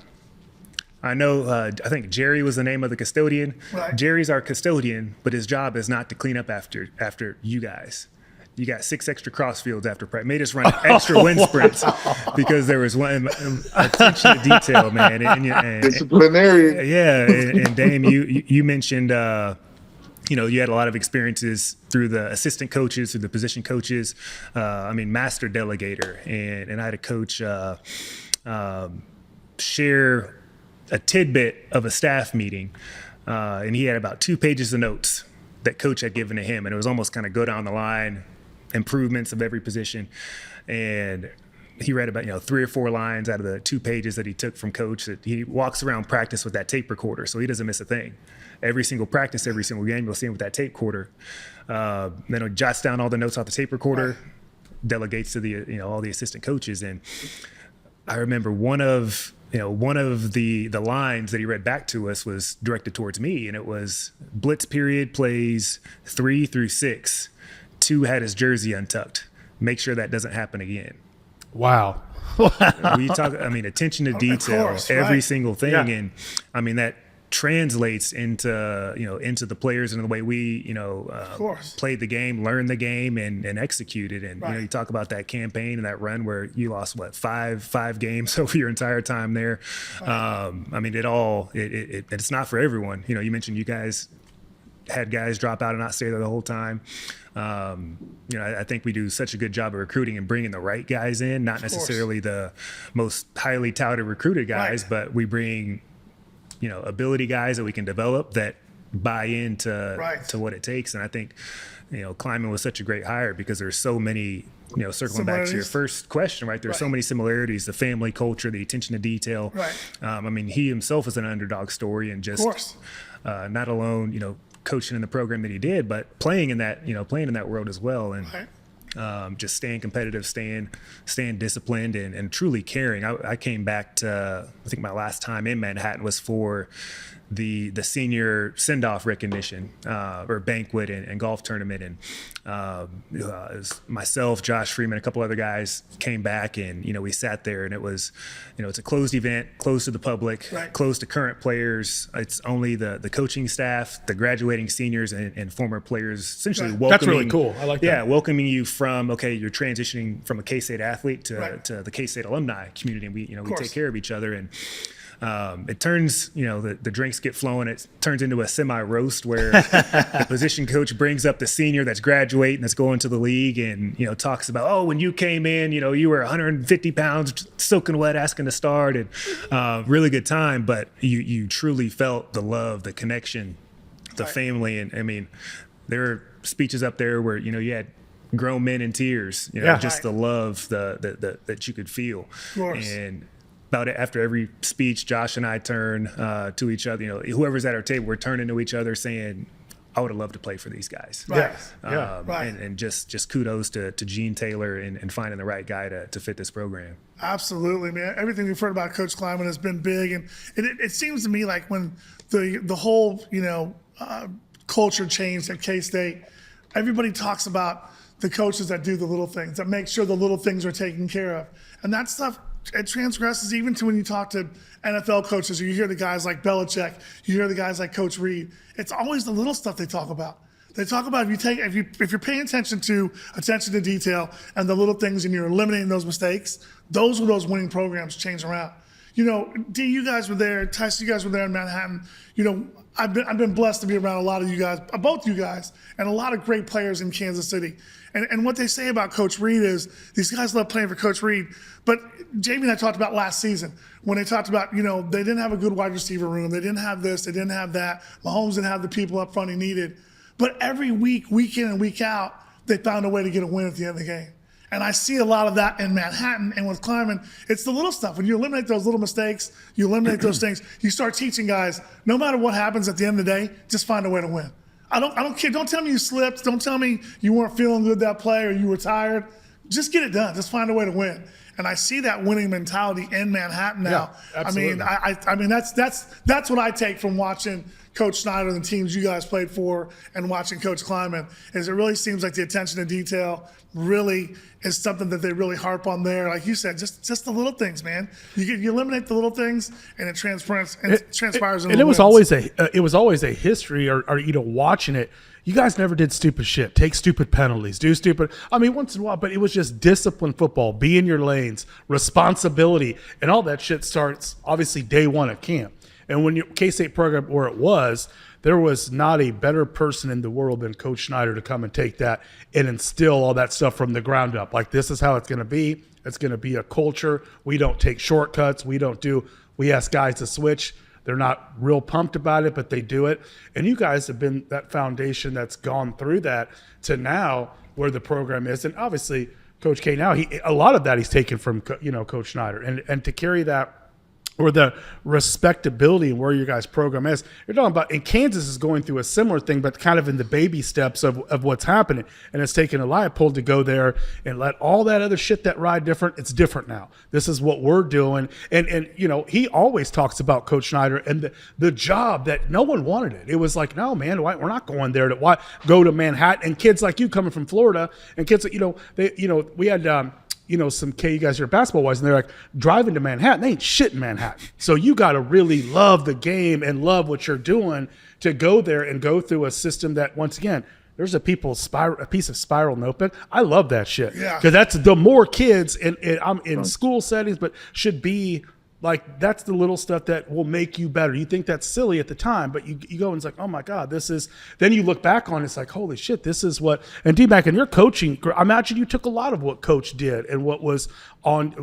I: I know, I think Jerry was the name of the custodian. Right. Jerry's our custodian, but his job is not to clean up after you guys. You got 6 extra crossfields after practice. Made us run extra wind sprints because there was one attention to detail, man. And
J: disciplinary.
I: Yeah, and Dame, you mentioned, you had a lot of experiences through the assistant coaches, through the position coaches. Master delegator, and I had a coach share a tidbit of a staff meeting, and he had about 2 pages of notes that coach had given to him, and it was almost kind of go down the line, improvements of every position. And he read about 3 or 4 lines out of the 2 pages that he took from coach. That he walks around practice with that tape recorder, so he doesn't miss a thing. Every single practice, every single game, you'll see him with that tape recorder. Then he jots down all the notes off the tape recorder, delegates to the all the assistant coaches. And I remember one of the lines that he read back to us was directed towards me, and it was blitz period plays 3 through 6. 2 had his jersey untucked. Make sure that doesn't happen again.
B: Wow.
I: We talk, attention to detail, every single thing. Yeah. And that translates into the players and the way we, played the game, learned the game, and executed. And, you talk about that campaign and that run where you lost, five games over your entire time there. Right. It's not for everyone. You mentioned you guys had guys drop out and not stay there the whole time. I think we do such a good job of recruiting and bringing the right guys in, not necessarily the most highly touted recruited guys, but we bring, ability guys that we can develop that buy into to what it takes. And I think, Kleiman was such a great hire because there's so many, circling back to your first question, right? There's so many similarities, the family culture, the attention to detail.
A: Right.
I: He himself is an underdog story and just not alone, coaching in the program that he did, but playing in that world as well. And just staying competitive, staying disciplined and truly caring. I came back to, I think my last time in Manhattan was for the senior send-off recognition or banquet and golf tournament. And it was myself, Josh Freeman, a couple other guys came back, and we sat there, and it was, it's a closed event, closed to the public, closed to current players. It's only the coaching staff, the graduating seniors, and former players, essentially welcoming.
B: That's really cool. I like that.
I: Yeah, welcoming you from, you're transitioning from a K-State athlete to the K-State alumni community, and we take care of each other. And it turns, the drinks get flowing. It turns into a semi-roast where the position coach brings up the senior that's graduating, that's going to the league, and, talks about, when you came in, you were 150 pounds, soaking wet, asking to start, and really good time. But you truly felt the love, the connection, the family. And there are speeches up there where, you had grown men in tears, just the love that you could feel.
A: Of course.
I: And after every speech, Josh and I turn to each other. Whoever's at our table, we're turning to each other saying, I would have loved to play for these guys.
A: Right.
I: And just kudos to Gene Taylor and finding the right guy to fit this program.
A: Absolutely, man. Everything we've heard about Coach Kleiman has been big. And it seems to me like when the whole, culture changed at K-State, everybody talks about the coaches that do the little things, that make sure the little things are taken care of. And that stuff, it transgresses even to when you talk to NFL coaches, or you hear the guys like Belichick, you hear the guys like Coach Reed. It's always the little stuff they talk about. They talk about if you're paying attention to detail and the little things, and you're eliminating those mistakes, those winning programs change around. D, you guys were there, Tyson, you guys were there in Manhattan. I've been blessed to be around a lot of you guys, both you guys, and a lot of great players in Kansas City. And what they say about Coach Reed is these guys love playing for Coach Reed. But Jamie and I talked about last season when they talked about, they didn't have a good wide receiver room. They didn't have this. They didn't have that. Mahomes didn't have the people up front he needed. But every week, week in and week out, they found a way to get a win at the end of the game. And I see a lot of that in Manhattan and with Kleiman. It's the little stuff. When you eliminate those little mistakes, you eliminate those things, you start teaching guys, no matter what happens at the end of the day, just find a way to win. I don't care. Don't tell me you slipped. Don't tell me you weren't feeling good that play or you were tired. Just get it done. Just find a way to win. And I see that winning mentality in Manhattan now.
B: Yeah, absolutely.
A: I mean that's what I take from watching Coach Snyder and the teams you guys played for and watching Coach Kleiman, is it really seems like the attention to detail really is something that they really harp on there. Like you said, just the little things, man. You eliminate the little things, and it transpires.
B: And it was always a history, or watching it. You guys never did stupid shit, take stupid penalties, do stupid. Once in a while, but it was just disciplined football, be in your lanes, responsibility, and all that shit starts obviously day one at camp. And when your K-State program, where it was, there was not a better person in the world than Coach Snyder to come and take that and instill all that stuff from the ground up. Like, this is how it's going to be. It's going to be a culture. We don't take shortcuts. We ask guys to switch. They're not real pumped about it, but they do it. And you guys have been that foundation that's gone through that to now where the program is. And obviously, Coach K now, a lot of that he's taken from, Coach Snyder. And to carry that, or the respectability and where your guys' program is. You're talking about, and Kansas is going through a similar thing, but kind of in the baby steps of what's happening. And it's taken a Leipold to go there and let all that other shit that ride different, it's different now. This is what we're doing. And he always talks about Coach Snyder and the job that no one wanted it. It was like, no, man, we're not going there to go to Manhattan. And kids like you coming from Florida, and kids, we had some you guys are basketball wise, and they're like, driving to Manhattan, they ain't shit in Manhattan. So you got to really love the game and love what you're doing to go there and go through a system that, once again, there's a piece of spiral notebook. I love that shit.
A: Yeah.
B: Because that's the more kids I'm in school settings, but should be Like, that's the little stuff that will make you better. You think that's silly at the time, but you go and it's like, oh my God, this is, then you look back on it, it's like, holy shit, this is what, and D-Mac, in your coaching, I imagine you took a lot of what Coach did and what was on,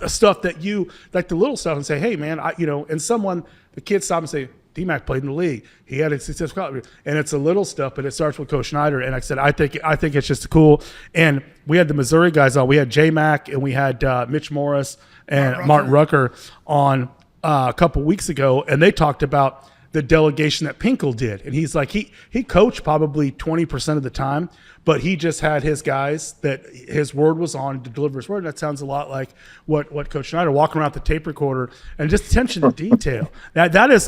B: stuff that you, like the little stuff, and say, hey man, and the kids stop and say, D-Mac played in the league. He had a successful college, and it's a little stuff, but it starts with Coach Schneider. And like I said, I think it's just cool. And we had the Missouri guys on. We had J-Mac and we had Mitch Morris and Martin Rucker on a couple weeks ago, and they talked about the delegation that Pinkel did. And he's like, he coached probably 20% of the time, but he just had his guys that his word was on to deliver his word. And that sounds a lot like what Coach Schneider, walking around the tape recorder and just attention to detail. That is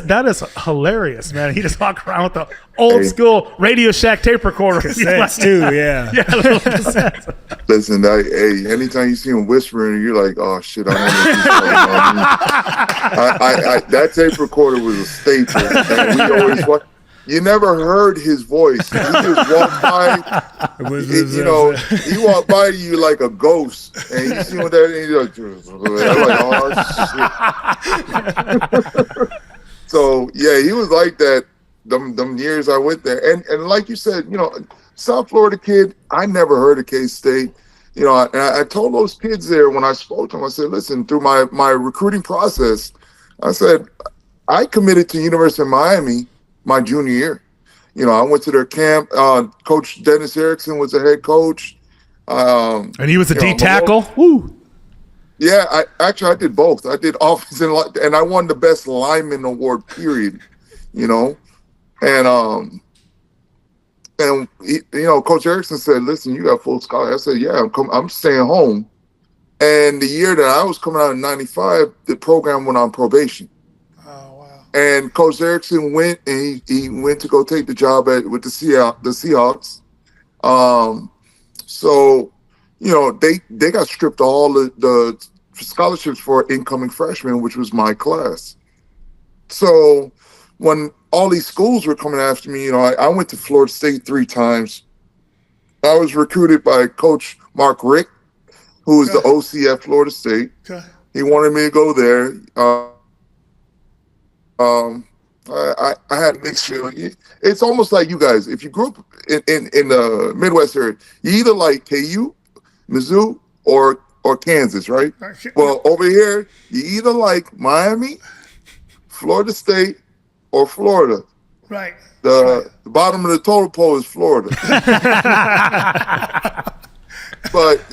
B: hilarious, man. He just walked around with the old school Radio Shack tape recorder.
I: Cassettes too, yeah.
B: Yeah, little cassettes.
J: Listen, anytime you see him whispering, you're like, oh shit, I want to that tape recorder was a staple, and we always watch. You never heard his voice. He just walked by. He walked by you like a ghost, and you see him there, and he's like, oh shit. So yeah, he was like that. Them years I went there, and like you said, South Florida kid. I never heard of K-State. And I told those kids there when I spoke to them, I said, listen, through my recruiting process, I said, I committed to University of Miami my junior year. I went to their camp. Coach Dennis Erickson was the head coach.
B: And he was a D tackle. Woo.
J: Yeah, I did both. I did offense and I won the best lineman award, period. And Coach Erickson said, listen, you got full scholarship. I said, yeah, I'm staying home. And the year that I was coming out in 95, the program went on probation. And Coach Erickson went, and he went to go take the job with the Seahawks. So, they got stripped all the scholarships for incoming freshmen, which was my class. So when all these schools were coming after me, I went to Florida State 3 times. I was recruited by Coach Mark Richt, who was the OC at Florida State. Okay. He wanted me to go there. I had mixed feeling. It's almost like you guys. If you grew up in the Midwest area, you either like KU, Mizzou, or Kansas, right? Well, over here, you either like Miami, Florida State, or Florida.
A: Right.
J: The bottom of the totem pole is Florida. But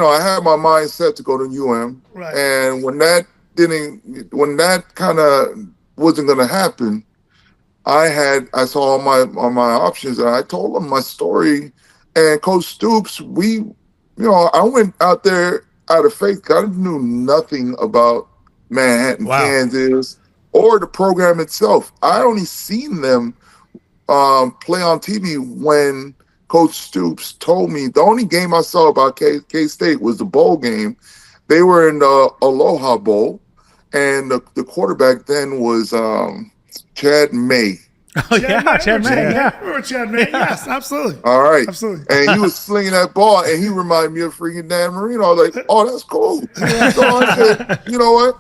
J: I had my mind set to go to UM, right. And when that kind of wasn't going to happen, I saw all my options, and I told them my story. And Coach Stoops, I went out there out of faith. I knew nothing about Manhattan, Kansas, or the program itself. I only seen them play on TV when Coach Stoops told me. The only game I saw about K-State was the bowl game. They were in the Aloha Bowl, and the quarterback then was Chad May.
B: Oh, Chad May.
A: Yeah. Remember Chad May? Yes, absolutely.
J: All right.
A: Absolutely.
J: And he was slinging that ball, and he reminded me of freaking Dan Marino. I was like, oh, that's cool. So I said, you know what?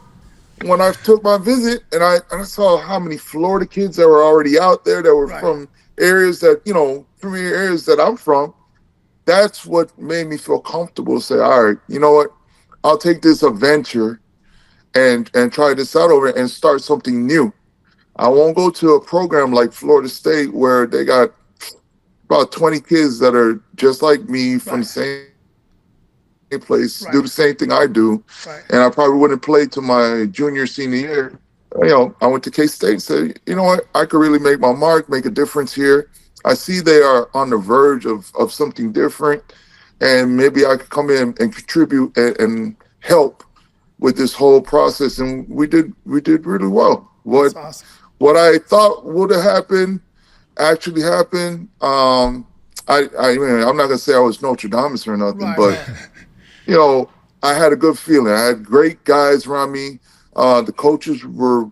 J: When I took my visit, and I saw how many Florida kids that were already out there that were from areas that, premier areas that I'm from, that's what made me feel comfortable to say, all right, you know what? I'll take this adventure and try this out over and start something new. I won't go to a program like Florida State where they got about 20 kids that are just like me from the same place, do the same thing I do. And I probably wouldn't play to my junior, senior year. I went to K-State and said, you know what? I could really make my mark, make a difference here. I see they are on the verge of something different, and maybe I could come in and contribute and help with this whole process. And we did really well. What I thought would have happened actually happened. I'm not gonna say I was Notre Dame or nothing, but I had a good feeling. I had great guys around me. The coaches were,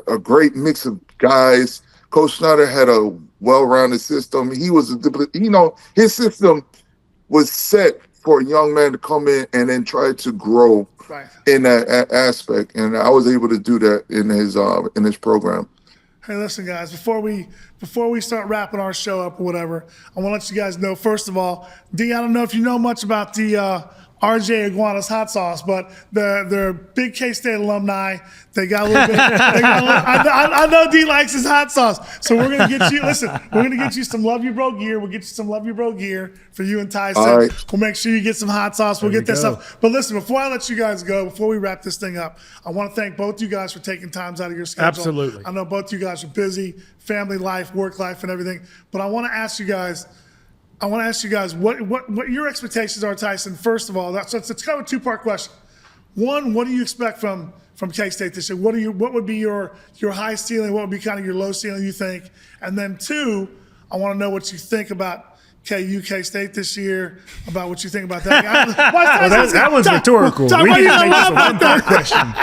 J: a great mix of guys. Coach Schneider had a well-rounded system. He was, his system was set for a young man to come in and then try to grow
A: Right.
J: in that aspect, and I was able to do that in his program.
A: Hey, listen, guys. Before we start wrapping our show up or whatever, I want to let you guys know. First of all, D, I don't know if you know much about the RJ Iguana's hot sauce, but they're big K-State alumni. They got a little bit. I know D likes his hot sauce, so we're gonna get you. Listen, we're gonna get you some Love You Bro gear. We'll get you some Love You Bro gear for you and Tyson.
J: All right.
A: We'll make sure you get some hot sauce. We'll
I: There
A: get
I: we
A: that
I: go.
A: stuff. But listen, before I let you guys go, before we wrap this thing up, I want to thank both you guys for taking times out of your schedule.
B: Absolutely.
A: I know both you guys are busy, family life, work life, and everything. But I want to ask you guys. What your expectations are, Tyson. First of all, it's kind of a two-part question. One, what do you expect from K-State this year? What would be your high ceiling? What would be kind of your low ceiling, you think? And then two, I want to know what you think about K-State this year, about what you think about that.
I: That was rhetorical. We
A: Why
I: can
A: you
I: just make
A: not
I: this a
A: laugh
I: one-part
A: at
I: question.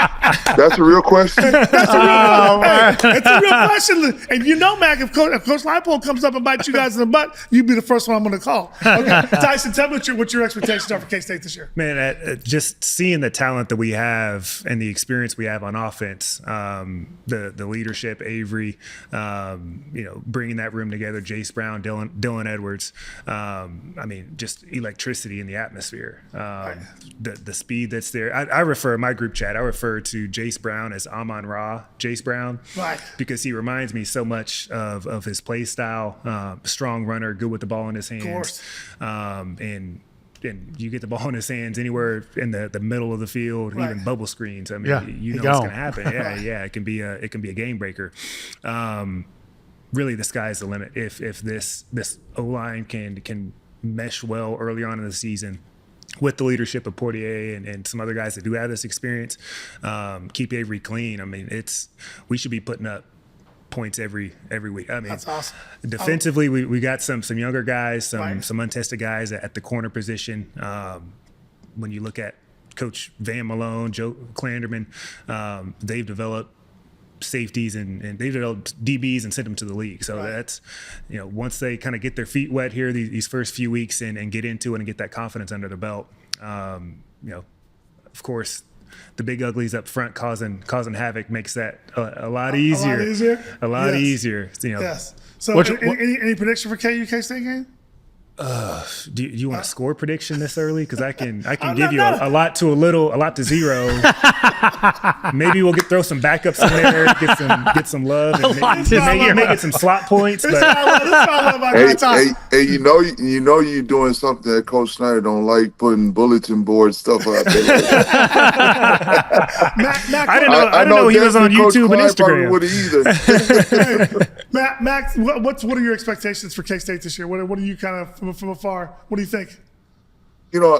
J: That's a real question.
A: It's a real question. And you know, Mac, if Coach Leipold comes up and bites you guys in the butt, you'd be the first one I'm going to call. Okay. Tyson, tell me what your expectations are for K-State this year.
I: Man, just seeing the talent that we have and the experience we have on offense, the leadership, Avery, bringing that room together, Jace Brown, Dylan Edwards. Just electricity in the atmosphere. The speed that's there. I refer my group chat. I refer to Jace Brown as Amon Ra, Jace Brown,
A: Right.
I: because he reminds me so much of his play style. Strong runner, good with the ball in his hands.
A: Of course.
I: And you get the ball in his hands anywhere in the middle of the field,
A: Right.
I: even bubble screens. I mean,
B: Yeah,
I: you know
B: he
I: what's
B: gone.
I: going to happen. Yeah, it can be a game breaker. Really, the sky's the limit. If this O-line can mesh well early on in the season with the leadership of Poitier and some other guys that do have this experience, keep Avery clean. I mean, we should be putting up points every week. I mean,
A: That's awesome.
I: Defensively, we got some younger guys,
A: Right.
I: some untested guys at the corner position. When you look at Coach Van Malone, Joe Clanderman, they've developed safeties and they've developed DBs and sent them to the league. So
A: Right.
I: that's, once they kind of get their feet wet here these first few weeks and get into it and get that confidence under the belt, of course, the big uglies up front causing havoc makes that a lot easier. A lot
A: Yes.
I: easier.
A: Yes. So,
B: What-
A: any prediction for KU K-State game?
I: Do you want a score prediction this early? Because I can give
A: not-
I: you
A: not-
I: a lot to zero. Maybe we'll throw some backups in there, get some love, and
B: lot to
I: maybe
B: zero.
I: get some slot points.
A: This is
I: But
A: how I love my guy Tyson.
J: Hey, you know you're doing something that Coach Snyder don't like, putting bulletin board stuff out there.
A: Mac,
I: I didn't know he was on
J: definitely Coach
I: YouTube and
J: Klein probably
I: Instagram.
J: would've either.
A: Mac, what are your expectations for K-State this year? What are you kind of from afar? What do you think?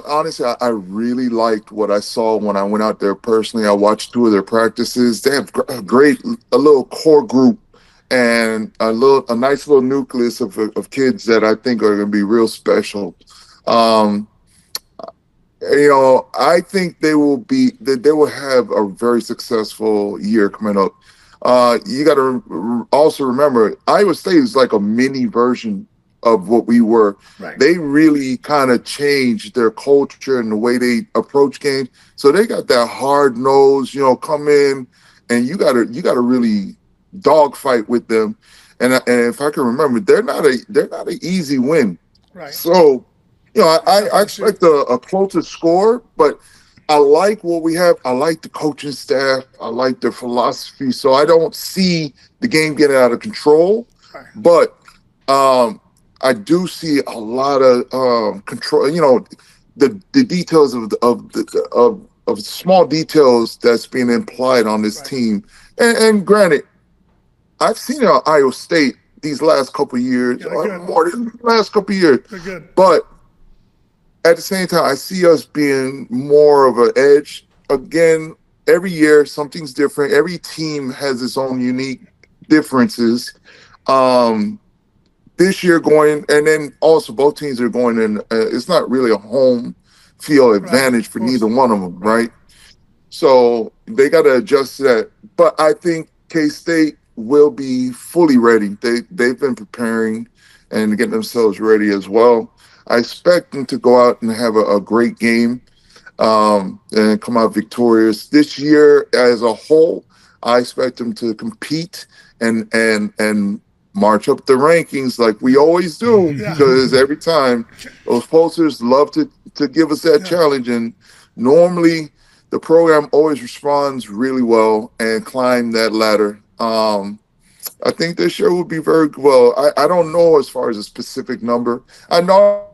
J: Honestly, I really liked what I saw when I went out there personally. I watched 2 of their practices. They have a little core group and a nice little nucleus of kids that I think are going to be real special. I think they will have a very successful year coming up. You got to also remember, Iowa State is like a mini version of what we were.
A: Right.
J: They really kind of changed their culture and the way they approach games. So they got that hard nose, come in and you got to really dogfight with them. And if I can remember, they're not an easy win.
A: Right.
J: So, I expect a closer score, but I like what we have. I like the coaching staff. I like their philosophy. So I don't see the game getting out of control.
A: Right.
J: But I do see a lot of control. The details of small details that's being implied on this
A: Right.
J: team. And granted, I've seen Iowa State these last couple of years,
A: Yeah, they're good.
J: more than the last couple of years.
A: They're good.
J: But at the same time, I see us being more of an edge. Again, every year something's different. Every team has its own unique differences. This year and then also both teams are going in. It's not really a home field advantage for neither one of them, right? So they got to adjust to that. But I think K-State will be fully ready. They've been preparing and getting themselves ready as well. I expect them to go out and have a great game and come out victorious. This year, as a whole, I expect them to compete and march up the rankings like we always do, because every time those posters love to give us that challenge, and normally the program always responds really well and climb that ladder. I think this year will be very well. I don't know as far as a specific number. I know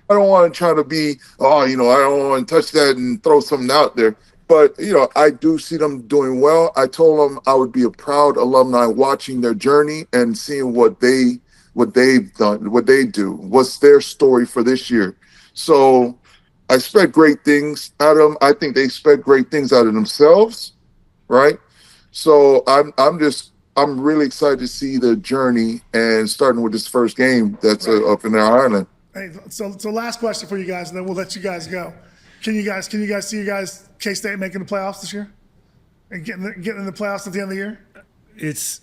J: I don't want to try to be, I don't want to touch that and throw something out there. But, I do see them doing well. I told them I would be a proud alumni watching their journey and seeing what they've done, what they do, what's their story for this year. So I expect great things out of them. I think they expect great things out of themselves, right? So I'm really excited to see the journey, and starting with this first game that's up in their island.
A: Hey, so last question for you guys, and then we'll let you guys go. Can you guys see you guys K-State making the playoffs this year and getting in the playoffs at the end of the year?
I: It's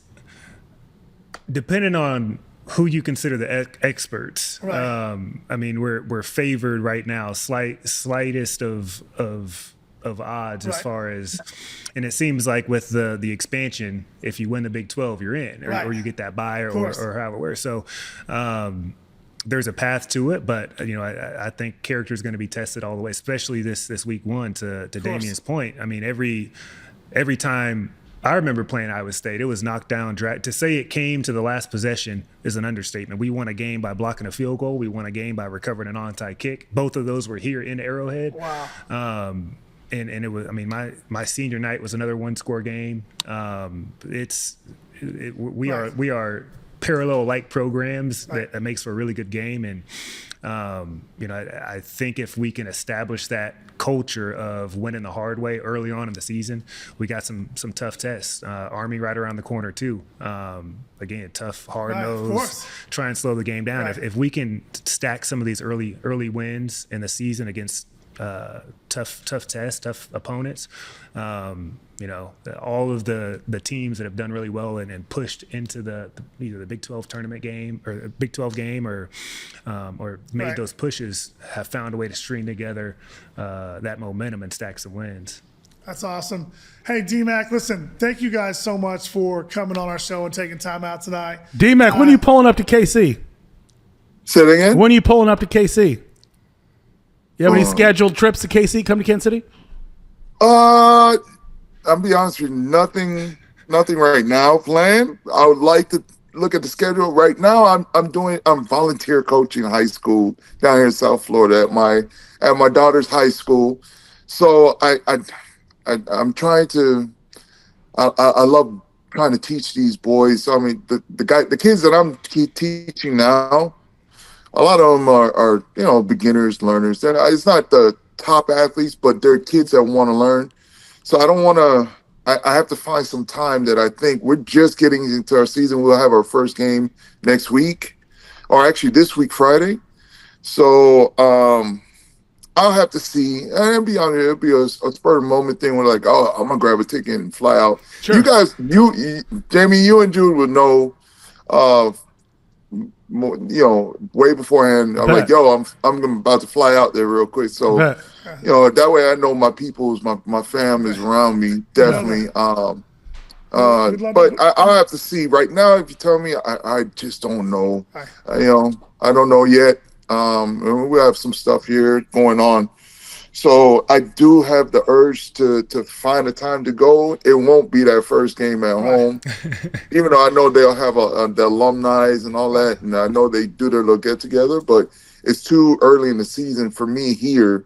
I: depending on who you consider the experts.
A: Right.
I: We're favored right now, slightest of odds as far as, and it seems like with the expansion, if you win the Big 12, you're in, or you get that bye, or however it works. So there's a path to it, but I think character is going to be tested all the way, especially this week one. To Damien's point, every time I remember playing Iowa State, it was knocked down, drag. To say it came to the last possession is an understatement. We won a game by blocking a field goal. We won a game by recovering an onside kick. Both of those were here in Arrowhead.
A: Wow.
I: And it was, my senior night was another one-score game. We are parallel like programs that makes for a really good game. And I think if we can establish that culture of winning the hard way early on in the season, we got some tough tests. Army right around the corner too. Again, tough, hard nose, try and slow the game down. If we can stack some of these early wins in the season against tough tests, tough opponents. All of the teams that have done really well and pushed into either the Big 12 tournament game or the Big 12 game or made those pushes have found a way to string together that momentum and stack some wins.
A: That's awesome. Hey, D-Mac, listen, thank you guys so much for coming on our show and taking time out tonight.
B: D-Mac, when are you pulling up to KC?
J: Say it again?
B: When are you pulling up to KC? You have any scheduled trips to KC, come to Kansas City?
J: I'll be honest with you, nothing right now planned. I would like to look at the schedule right now. I'm volunteer coaching high school down here in South Florida at my daughter's high school. So I'm trying to. I love trying to teach these boys. The kids that I'm teaching now, a lot of them are beginners, learners. It's not the top athletes, but they're kids that want to learn. So I don't want to. I have to find some time that I think we're just getting into our season. We'll have our first game next week, or actually this week, Friday. So I'll have to see. And be honest, it'll be a spur of the moment thing. We're like, I'm gonna grab a ticket and fly out. Sure. You guys, Jamie, you and Jude would know. Way beforehand, I'm like, I'm about to fly out there real quick. So, that way I know my people's, my fam is around me, definitely. But I'll have to see. Right now, if you tell me, I just don't know. I don't know yet. We have some stuff here going on. So I do have the urge to find a time to go. It won't be that first game at home, even though I know they'll have the alumni and all that, and I know they do their little get together. But it's too early in the season for me here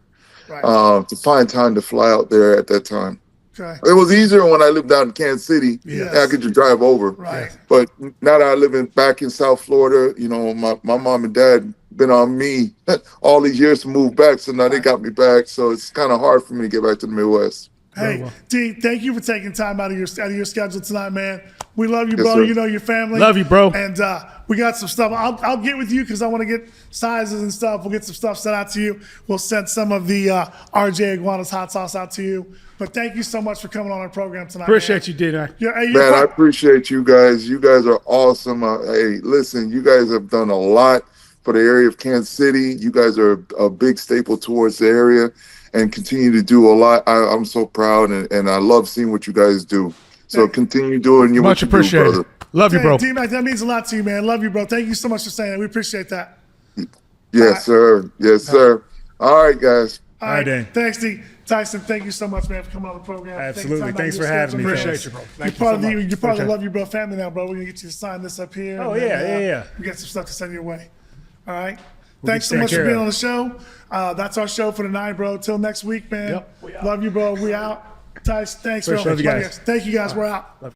J: to find time to fly out there at that time. Okay. It was easier when I lived out in Kansas City. Yes. I could just drive over. Right. But now that I live back in South Florida, my mom and dad been on me all these years to move back, so now they got me back. So it's kind of hard for me to get back to the Midwest.
A: Hey, D, thank you for taking time out of your schedule tonight, man. We love you, bro.
J: Sir.
A: Your family.
B: Love you, bro.
A: And we got some stuff. I'll get with you because I want to get sizes and stuff. We'll get some stuff sent out to you. We'll send some of the RJ Iguana's hot sauce out to you. But thank you so much for coming on our program tonight.
B: Appreciate you, D-Mac.
J: Man, I appreciate you guys. You guys are awesome. Hey, listen, you guys have done a lot for the area of Kansas City. You guys are a big staple towards the area and continue to do a lot. I'm so proud, and I love seeing what you guys do. So continue doing your
B: Much
J: what you do,
B: appreciated.
J: brother.
B: Love you, bro.
A: D-Mac, that means a lot to you, man. Love you, bro. Thank you so much for saying that. We appreciate that.
J: Yes, sir. Yes, sir. All right, guys.
A: All
I: right,
A: right,
I: Dan.
A: Thanks, D. Tyson, thank you so much, man, for coming on the program.
I: Absolutely.
A: Taking time out
I: Thanks
A: of
I: for
A: your
I: having me,
A: schedule, man.
B: Appreciate you, bro.
A: You're
B: Thank you
A: part
B: so
A: of the
B: much.
A: you're part of the
B: Appreciate it.
A: Love You Bro family now, bro. We're gonna get you to sign this up here.
I: Oh,
A: and then,
I: yeah.
A: We got some stuff to send your way. All right.
I: We'll
A: Thanks so
I: get
A: much for
I: taken
A: being
I: care
A: on the show. That's our show for tonight, bro. Till next week, man.
B: Yep. We out.
A: Love you, bro. We out. Tyson, thanks,
I: For
A: bro.
I: sure. Love you guys.
A: Thank you, guys. We're out.